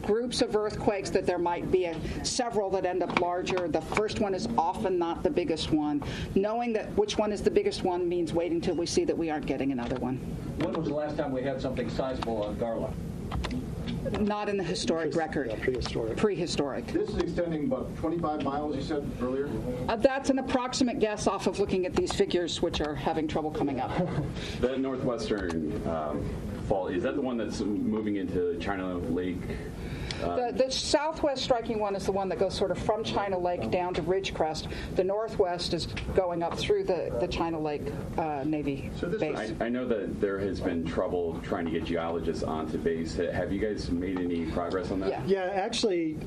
Speaker 9: groups of earthquakes that there might be several that end up larger. The first one is often not the biggest one. Knowing that which one is the biggest one means waiting till we see that we aren't getting another one.
Speaker 10: When was the last time we had something sizable on Garlock?
Speaker 9: Not in the historic record. Prehistoric.
Speaker 11: This is extending about 25 miles, you said earlier?
Speaker 9: That's an approximate guess off of looking at these figures, which are having trouble coming up.
Speaker 15: The northwestern fault, is that the one that's moving into China Lake?
Speaker 9: The southwest striking one is the one that goes sort of from China Lake down to Ridgecrest. The northwest is going up through the China Lake Navy base.
Speaker 15: I know that there has been trouble trying to get geologists onto base. Have you guys made any progress on that?
Speaker 13: Yeah, actually,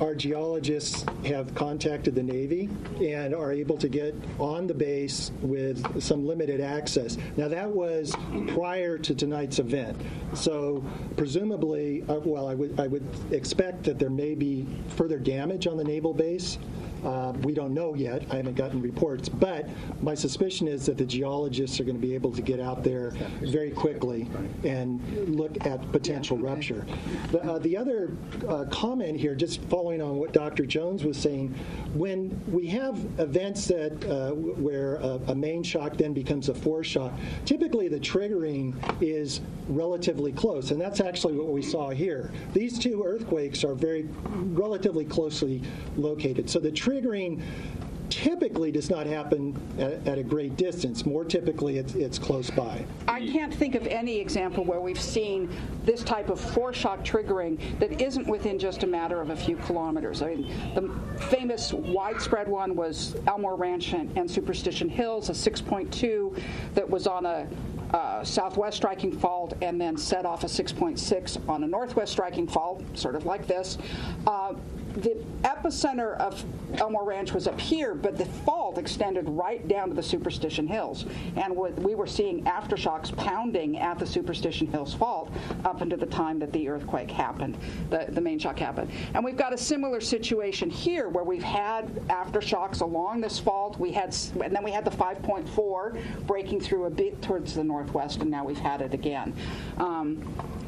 Speaker 13: our geologists have contacted the Navy and are able to get on the base with some limited access. Now, that was prior to tonight's event. So presumably, I would expect that there may be further damage on the naval base. We don't know yet. I haven't gotten reports. But my suspicion is that the geologists are going to be able to get out there very quickly and look at potential rupture. The other comment here, just following on what Dr. Jones was saying, when we have events that where a main shock then becomes a foreshock, typically the triggering is relatively close, and that's actually what we saw here. These two earthquakes are relatively closely located. So the triggering typically does not happen at a great distance. More typically, it's close by.
Speaker 9: I can't think of any example where we've seen this type of foreshock triggering that isn't within just a matter of a few kilometers. I mean, the famous widespread one was Elmore Ranch and Superstition Hills, a 6.2 that was on a southwest striking fault and then set off a 6.6 on a northwest striking fault, sort of like this. The epicenter of Elmore Ranch was up here, but the fault extended right down to the Superstition Hills. And we were seeing aftershocks pounding at the Superstition Hills fault up until the time that the earthquake happened, the main shock happened. And we've got a similar situation here where we've had aftershocks along this fault. And then we had the 5.4 breaking through a bit towards the northwest, and now we've had it again.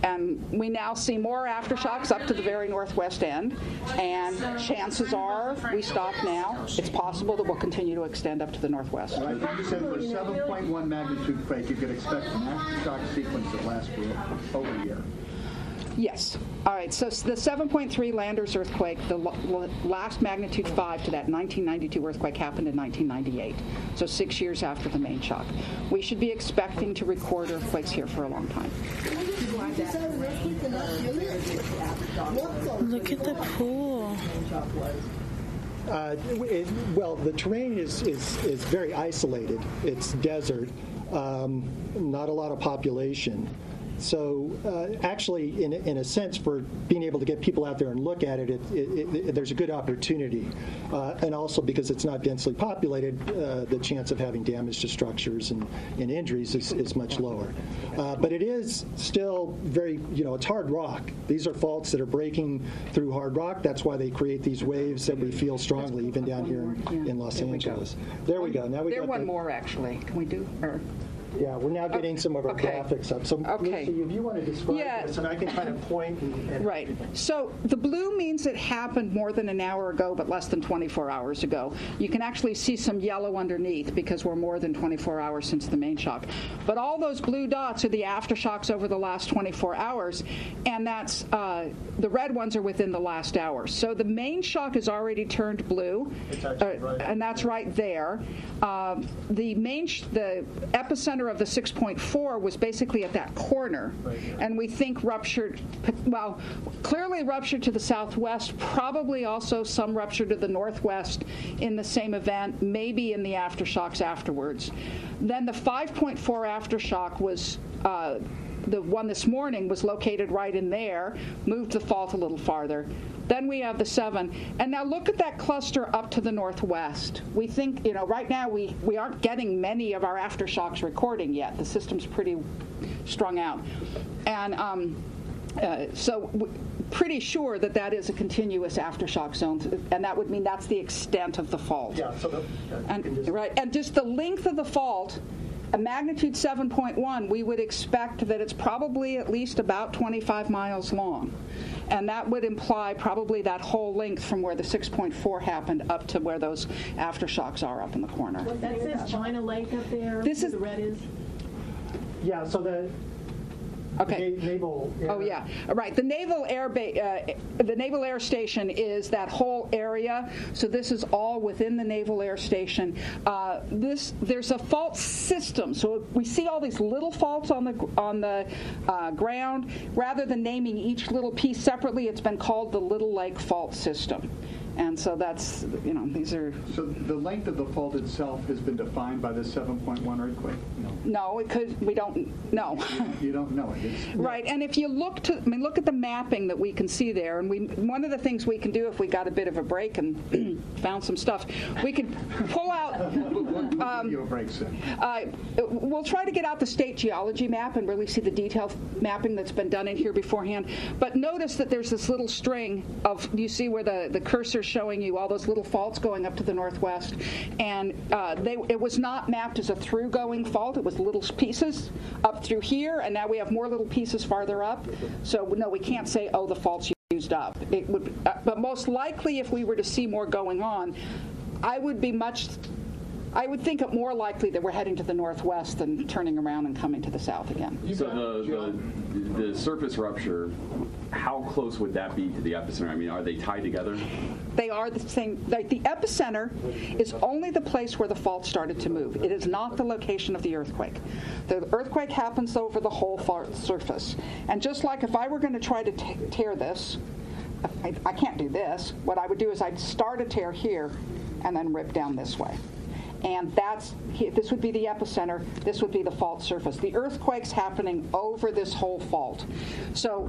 Speaker 9: And we now see more aftershocks up to the very northwest end, and chances are we stop now. It's possible that we'll continue to extend up to the northwest.
Speaker 11: I think you said for a 7.1 magnitude quake, you could expect an aftershock sequence that lasts for over a year.
Speaker 9: Yes. All right. So the 7.3 Landers earthquake, the last magnitude 5 to that 1992 earthquake happened in 1998. So 6 years after the main shock. We should be expecting to record earthquakes here for a long time.
Speaker 16: Look at the pool.
Speaker 13: Well, the terrain is very isolated. It's desert, not a lot of population. So actually, in a sense, for being able to get people out there and look at it, there's a good opportunity. And also because it's not densely populated, the chance of having damage to structures and injuries is much lower. But it is still very, it's hard rock. These are faults that are breaking through hard rock. That's why they create these waves that we feel strongly, even down here in Los Angeles. There we go. Now we got
Speaker 9: one more, actually. Can we do?
Speaker 13: Yeah, we're now getting some of our graphics up. So,
Speaker 9: okay.
Speaker 13: Lucy, if you want to describe this, and I can kind of point.
Speaker 9: Right. So the blue means it happened more than an hour ago, but less than 24 hours ago. You can actually see some yellow underneath because we're more than 24 hours since the main shock. But all those blue dots are the aftershocks over the last 24 hours, and that's the red ones are within the last hour. So the main shock has already turned blue, and that's right there. The epicenter of the 6.4 was basically at that corner, and we think ruptured, well, clearly ruptured to the southwest, probably also some rupture to the northwest in the same event, maybe in the aftershocks afterwards. Then the 5.4 aftershock was the one this morning was located right in there, moved the fault a little farther. Then we have the 7. And now look at that cluster up to the northwest. We think, right now we aren't getting many of our aftershocks recording yet. The system's pretty strung out. And so pretty sure that is a continuous aftershock zone, and that would mean that's the extent of the fault.
Speaker 13: Yeah, so
Speaker 9: and just the length of the fault, a magnitude 7.1, we would expect that it's probably at least about 25 miles long. And that would imply probably that whole length from where the 6.4 happened up to where those aftershocks are up in the corner.
Speaker 12: That says China Lake up there.
Speaker 9: This is
Speaker 12: the red is.
Speaker 13: Yeah. So
Speaker 9: Okay.
Speaker 11: Naval Air.
Speaker 9: Oh yeah, right. The Naval Air Station is that whole area. So this is all within the Naval Air Station. There's a fault system. So we see all these little faults on the ground. Rather than naming each little piece separately, it's been called the Little Lake Fault System. And so that's, these are...
Speaker 11: So the length of the fault itself has been defined by the 7.1 earthquake?
Speaker 9: No, we don't know.
Speaker 11: You don't know it.
Speaker 9: Right, and if you look at the mapping that we can see there, and one of the things we can do if we got a bit of a break and found some stuff, we could pull out... we'll try to get out the state geology map and really see the detailed mapping that's been done in here beforehand. But notice that there's this little string of, you see where the cursor showing you all those little faults going up to the northwest, and it was not mapped as a through-going fault. It was little pieces up through here, and now we have more little pieces farther up. So no, we can't say, oh, the fault's used up. It would, but most likely, if we were to see more going on, I would think it more likely that we're heading to the northwest than turning around and coming to the south again.
Speaker 15: So the surface rupture, how close would that be to the epicenter? I mean, are they tied together?
Speaker 9: They are the same. The epicenter is only the place where the fault started to move. It is not the location of the earthquake. The earthquake happens over the whole fault surface. And just like if I were going to try to tear this, I can't do this. What I would do is I'd start a tear here and then rip down this way. And this would be the epicenter, this would be the fault surface. The earthquake's happening over this whole fault. So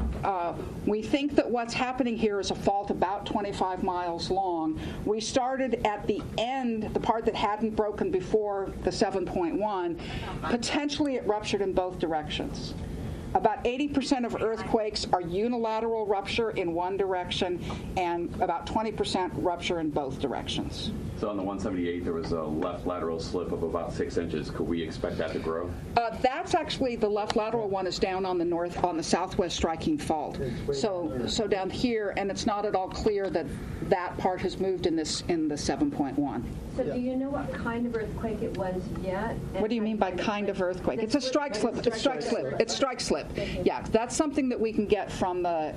Speaker 9: we think that what's happening here is a fault about 25 miles long. We started at the end, the part that hadn't broken before the 7.1. Potentially it ruptured in both directions. About 80% of earthquakes are unilateral rupture in one direction, and about 20% rupture in both directions.
Speaker 15: So on the 178, there was a left lateral slip of about 6 inches. Could we expect that to grow?
Speaker 9: That's actually, the left lateral one is down on the southwest striking fault. So down here, and it's not at all clear that part has moved in the 7.1.
Speaker 7: So do you know what kind of earthquake it was yet?
Speaker 9: What do you mean by kind of earthquake? It's a strike slip. It's strike slip. It's strike slip. Yeah, that's something that we can get from the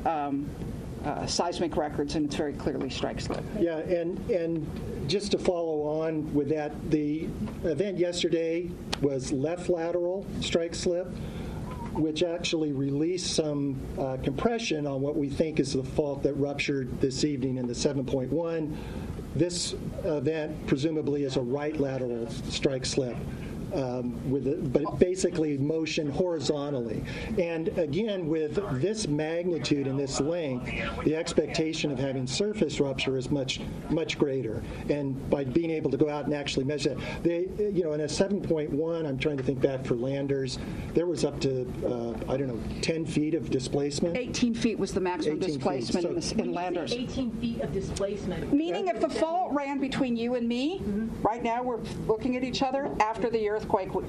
Speaker 9: seismic records, and it's very clearly strike slip.
Speaker 13: Yeah, and just to follow on with that, the event yesterday was left lateral strike slip, which actually released some compression on what we think is the fault that ruptured this evening in the 7.1. This event presumably is a right lateral strike slip. But basically motion horizontally. And again, with this magnitude and this length, the expectation of having surface rupture is much, much greater. And by being able to go out and actually measure that, in a 7.1, I'm trying to think back for landers, there was up to, 10 feet of displacement.
Speaker 9: 18 feet was the maximum displacement in landers.
Speaker 12: 18 feet of displacement.
Speaker 9: Meaning if the fault ran between you and me, right now we're looking at each other, after the earthquake,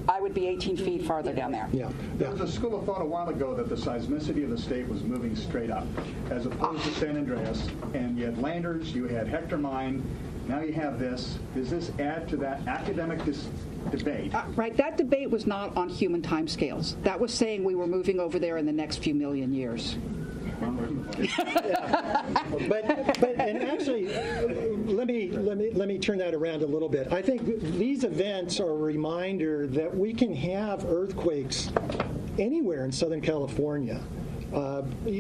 Speaker 9: I would be 18 feet farther down there.
Speaker 11: Yeah. There was a school of thought a while ago that the seismicity of the state was moving straight up, as opposed to San Andreas. And you had Landers, you had Hector Mine, now you have this. Does this add to that academic debate?
Speaker 9: Right. That debate was not on human timescales. That was saying we were moving over there in the next few million years.
Speaker 13: But and actually, let me turn that around a little bit. I think these events are a reminder that we can have earthquakes anywhere in Southern California. And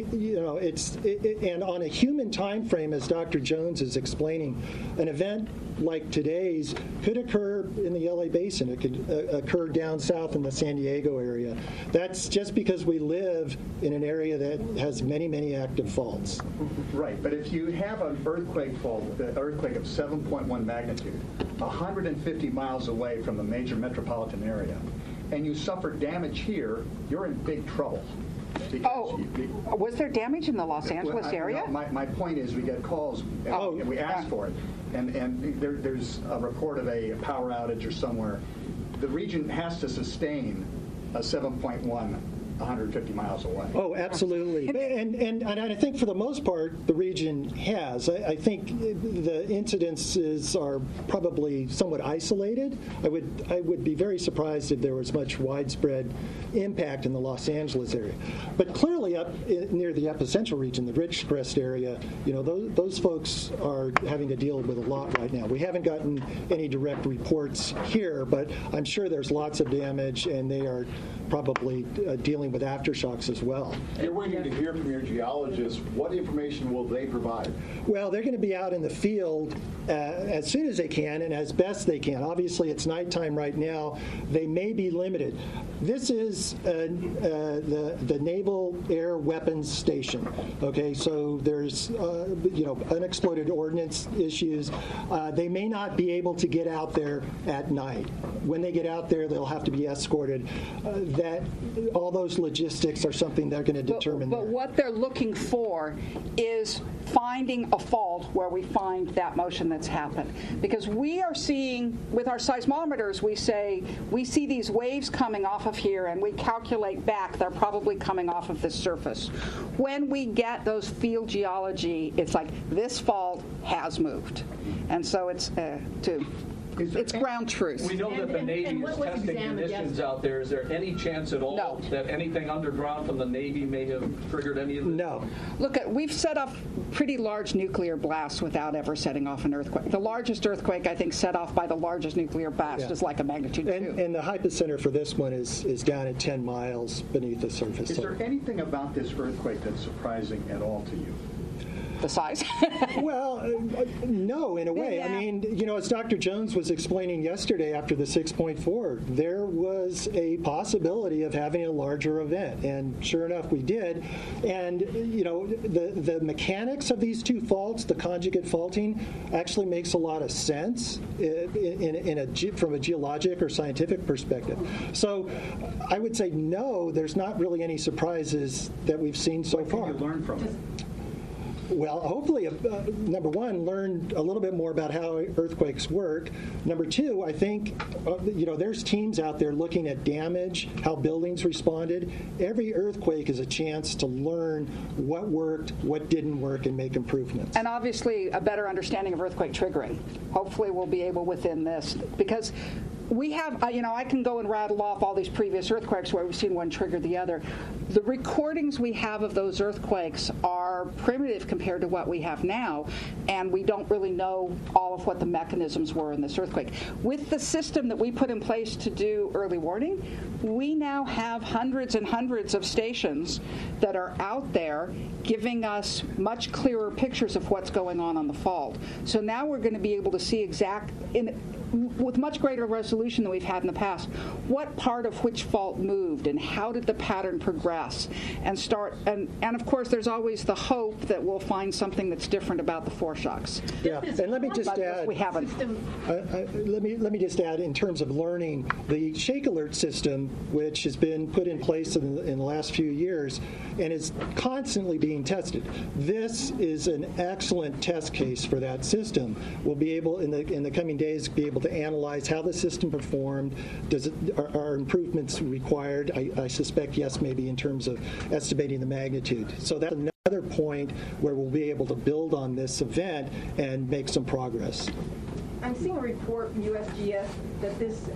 Speaker 13: on a human time frame, as Dr. Jones is explaining, an event like today's could occur in the LA Basin. It could occur down south in the San Diego area. That's just because we live in an area that has many, many active faults.
Speaker 11: Right, but if you have an earthquake fault, the earthquake of 7.1 magnitude, 150 miles away from the major metropolitan area, and you suffer damage here, you're in big trouble.
Speaker 9: Was there damage in the Los Angeles area?
Speaker 11: No, my point is we get calls, and we ask for it, and there's a report of a power outage or somewhere. The region has to sustain a 7.1 150 miles away.
Speaker 17: Oh, absolutely. And I think for the most part, the region has. I think the incidences are probably somewhat isolated. I would be very surprised if there was much widespread impact in the Los Angeles area. But clearly up near the epicentral region, the Ridgecrest area, those folks are having to deal with a lot right now. We haven't gotten any direct reports here, but I'm sure there's lots of damage, and they are probably dealing with aftershocks as well.
Speaker 18: You're waiting to hear from your geologists. What information will they provide?
Speaker 17: Well, they're going to be out in the field as soon as they can and as best they can. Obviously, it's nighttime right now. They may be limited. This is the Naval Air Weapons Station. Okay, so there's unexploded ordnance issues. They may not be able to get out there at night. When they get out there, they'll have to be escorted. That all those logistics are something they're going to determine.
Speaker 9: But what they're looking for is finding a fault where we find that motion that's happened. Because we are seeing, with our seismometers, we see these waves coming off of here, and we calculate back they're probably coming off of this surface. When we get those field geology, it's like this fault has moved. And so it's it's ground truth.
Speaker 10: We know that the Navy is testing munitions out there. Is there any chance at all that anything underground from the Navy may have triggered any of this?
Speaker 17: No.
Speaker 9: Look, we've set off pretty large nuclear blasts without ever setting off an earthquake. The largest earthquake, I think, set off by the largest nuclear blast is like a magnitude 2.
Speaker 17: And the hypocenter for this one is down at 10 miles beneath the surface.
Speaker 11: Is there anything about this earthquake that's surprising at all to you?
Speaker 9: The size?
Speaker 17: Well, no, in a way. Yeah. I mean, as Dr. Jones was explaining yesterday after the 6.4, there was a possibility of having a larger event. And sure enough, we did. And, the mechanics of these two faults, the conjugate faulting, actually makes a lot of sense from a geologic or scientific perspective. So I would say no, there's not really any surprises that we've seen so far.
Speaker 11: What can you learn from it?
Speaker 17: Well, hopefully, number one, learn a little bit more about how earthquakes work. Number two, I think, there's teams out there looking at damage, how buildings responded. Every earthquake is a chance to learn what worked, what didn't work, and make improvements.
Speaker 9: And obviously, a better understanding of earthquake triggering. Hopefully, we'll be able within this, because we have, I can go and rattle off all these previous earthquakes where we've seen one trigger the other. The recordings we have of those earthquakes are primitive compared to what we have now, and we don't really know all of what the mechanisms were in this earthquake. With the system that we put in place to do early warning, we now have hundreds and hundreds of stations that are out there giving us much clearer pictures of what's going on the fault. So now we're going to be able to see with much greater resolution than we've had in the past, what part of which fault moved and how did the pattern progress, and of course there's always the hope that we'll find something that's different about the foreshocks.
Speaker 17: Yeah, and let me just add,
Speaker 9: we haven't.
Speaker 17: Let me just add, in terms of learning, the Shake Alert system, which has been put in place in the last few years and is constantly being tested. This is an excellent test case for that system. We'll be able in the coming days be able to analyze how the system performed. Are improvements required? I suspect yes, maybe in terms of estimating the magnitude. So that's another point where we'll be able to build on this event and make some progress.
Speaker 7: I'm seeing a report from USGS that this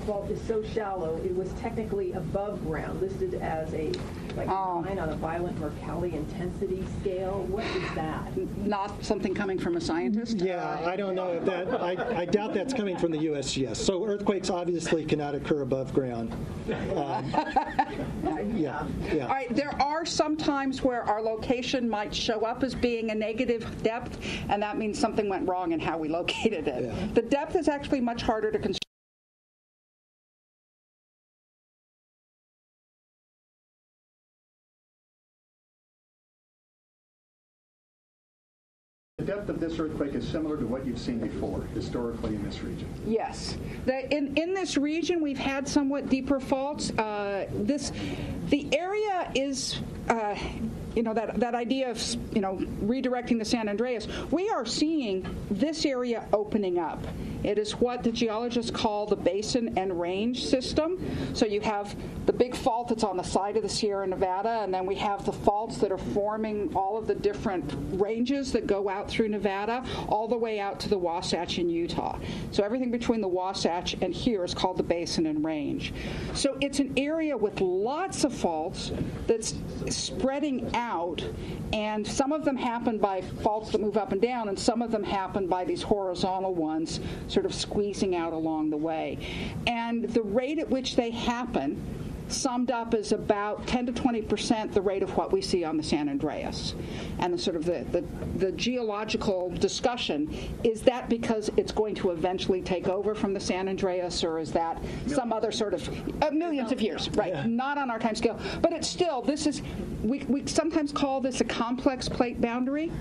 Speaker 7: fault is so shallow it was technically above ground, listed as a line on a violent Mercalli intensity scale. What is that?
Speaker 9: Not something coming from a scientist?
Speaker 17: Yeah, I don't know if that. I doubt that's coming from the USGS. So earthquakes obviously cannot occur above ground. Yeah.
Speaker 9: All right. There are some times where our location might show up as being a negative depth, and that means something went wrong in how we located it. Yeah. The depth is actually much harder to construct.
Speaker 11: The depth of this earthquake is similar to what you've seen before, historically, in this region.
Speaker 9: Yes. In this region, we've had somewhat deeper faults. The area is that idea of, redirecting the San Andreas, we are seeing this area opening up. It is what the geologists call the basin and range system. So you have the big fault that's on the side of the Sierra Nevada, and then we have the faults that are forming all of the different ranges that go out through Nevada, all the way out to the Wasatch in Utah. So everything between the Wasatch and here is called the basin and range. So it's an area with lots of faults that's spreading out, and some of them happen by faults that move up and down, and some of them happen by these horizontal ones sort of squeezing out along the way. And the rate at which they happen summed up as about 10 to 20% the rate of what we see on the San Andreas. And the sort of the geological discussion, is that because it's going to eventually take over from the San Andreas, or is that some other sort of millions of years, right? Yeah. Not on our time scale. But it's still, this is, we sometimes call this a complex plate boundary.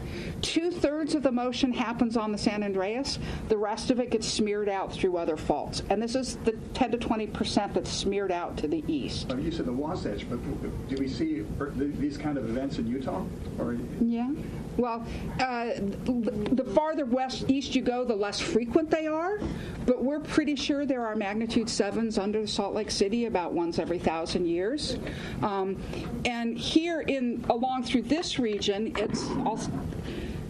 Speaker 9: 2/3 of the motion happens on the San Andreas. The rest of it gets smeared out through other faults. And this is the 10 to 20% that's smeared out to the east.
Speaker 11: You said the Wasatch, but do we see these kind of events in Utah? Or?
Speaker 9: Yeah. Well, the farther east you go, the less frequent they are. But we're pretty sure there are magnitude 7s under Salt Lake City about once every 1,000 years. And here along through this region, it's also,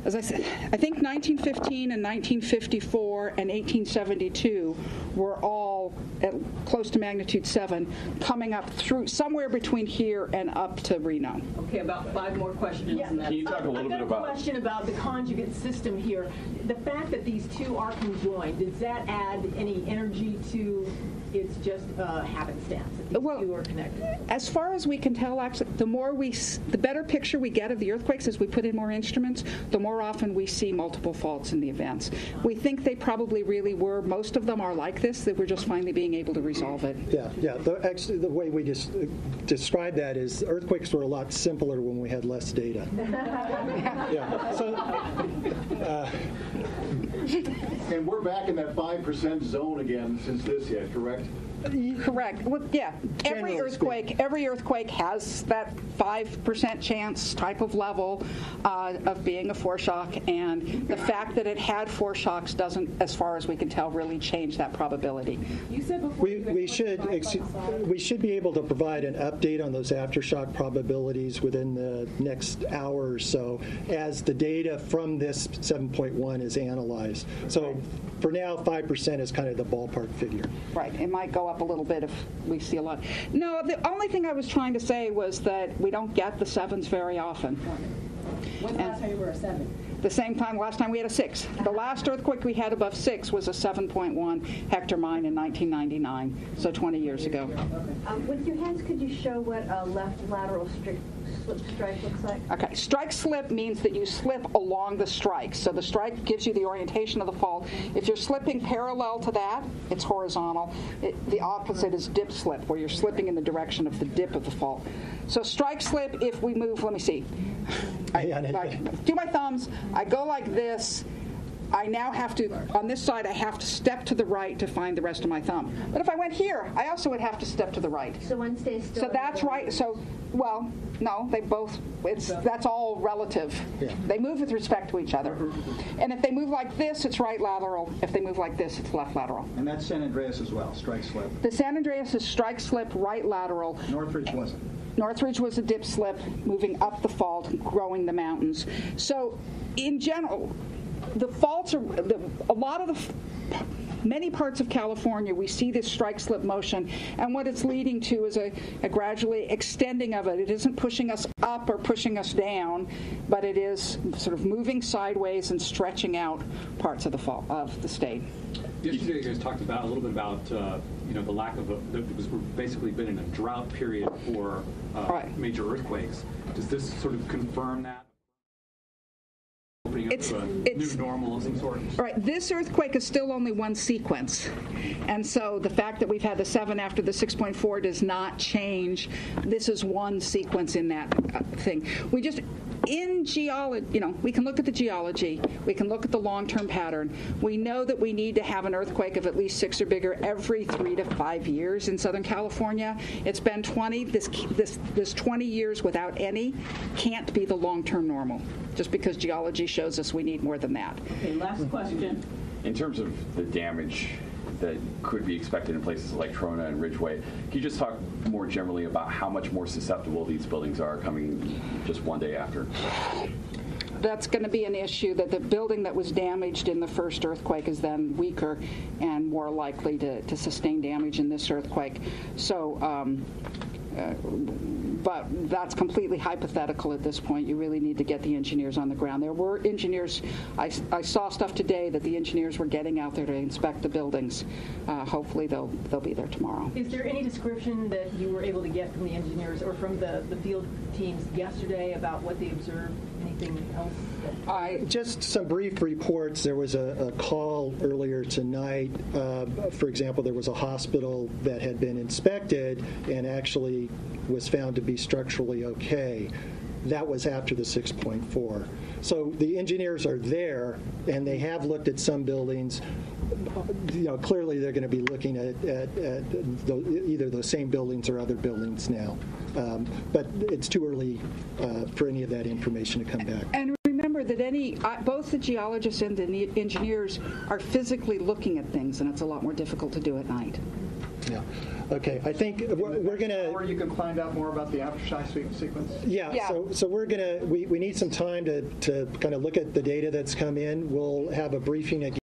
Speaker 9: as I said, I think 1915 and 1954 and 1872 were all at close to magnitude 7, coming up through somewhere between here and up to Reno.
Speaker 7: Okay, about 5 more questions. Yeah.
Speaker 15: Can you talk a little bit about...
Speaker 7: I've got a question about the conjugate system here. The fact that these two are conjoined, does that add any energy to it's just happenstance that these two are connected?
Speaker 9: As far as we can tell, actually, the better picture we get of the earthquakes as we put in more instruments, the more often we see multiple faults in the events. We think they probably really were. Most of them are like this, that we're just finally being able to resolve it.
Speaker 17: Yeah. Actually, the way we just describe that is earthquakes were a lot simpler when we had less data. Yeah. So.
Speaker 18: And we're back in that 5% zone again since this hit, correct?
Speaker 9: Correct. Well, yeah. Every earthquake has that 5% chance type of level of being a foreshock, and the fact that it had foreshocks doesn't, as far as we can tell, really change that probability.
Speaker 7: You said before
Speaker 17: we should be able to provide an update on those aftershock probabilities within the next hour or so as the data from this 7.1 is analyzed. So for now, 5% is kind of the ballpark figure.
Speaker 9: Right. It might go up a little bit if we see a lot. No, the only thing I was trying to say was that we don't get the 7s very often.
Speaker 7: When's the last time you were a 7?
Speaker 9: The same time, last time we had a 6. The last earthquake we had above 6 was a 7.1 Hector mine in 1999, so 20 years ago.
Speaker 19: With your hands, could you show what a left lateral slip strike looks like?
Speaker 9: Okay, strike slip means that you slip along the strike. So the strike gives you the orientation of the fault. If you're slipping parallel to that, it's horizontal. The opposite is dip slip, where you're slipping in the direction of the dip of the fault. So strike slip, if we move, let me see. Do my thumbs. I go like this. I now have to, on this side, I have to step to the right to find the rest of my thumb. But if I went here, I also would have to step to the right.
Speaker 19: So one stays still.
Speaker 9: So that's right. So, well, no, they both, that's all relative. Yeah. They move with respect to each other. And if they move like this, it's right lateral. If they move like this, it's left lateral.
Speaker 11: And that's San Andreas as well, strike slip.
Speaker 9: The San Andreas is strike slip, right lateral.
Speaker 11: Northridge wasn't.
Speaker 9: Northridge was a dip slip, moving up the fault, growing the mountains. So, in general, the faults are, many parts of California, we see this strike slip motion, and what it's leading to is a gradually extending of it. It isn't pushing us up or pushing us down, but it is sort of moving sideways and stretching out parts of the state.
Speaker 20: Yesterday, you guys talked about a little bit about the lack of because we've basically been in a drought period for major earthquakes. Does this sort of confirm that? It's new normal of some sort.
Speaker 9: Right. This earthquake is still only one sequence, and so the fact that we've had the 7 after the 6.4 does not change. This is one sequence in that thing. in geology, you know, we can look at the geology, we can look at the long-term pattern. We know that we need to have an earthquake of at least 6 or bigger every 3 to 5 years in Southern California. It's been 20. This 20 years without any can't be the long-term normal, just because geology shows us we need more than that.
Speaker 21: Okay, last question.
Speaker 15: In terms of the damage that could be expected in places like Trona and Ridgeway, can you just talk more generally about how much more susceptible these buildings are coming just one day after?
Speaker 9: That's going to be an issue, that the building that was damaged in the first earthquake is then weaker and more likely to sustain damage in this earthquake. So, but that's completely hypothetical at this point. You really need to get the engineers on the ground. There were engineers, I saw stuff today that the engineers were getting out there to inspect the buildings. Hopefully they'll be there tomorrow.
Speaker 7: Is there any description that you were able to get from the engineers or from the field teams yesterday about what they observed? Anything else?
Speaker 17: Just some brief reports. There was a call earlier tonight. For example, there was a hospital that had been inspected and actually was found to be structurally okay. That was after the 6.4. So the engineers are there, and they have looked at some buildings. You know, clearly they're going to be looking at either those same buildings or other buildings now. But it's too early for any of that information to come back.
Speaker 9: And remember that both the geologists and the engineers are physically looking at things, and it's a lot more difficult to do at night.
Speaker 17: Yeah. Okay. I think we're going to.
Speaker 11: Or you can find out more about the aftershock sequence.
Speaker 17: Yeah. So we're going to. We need some time to kind of look at the data that's come in. We'll have a briefing again.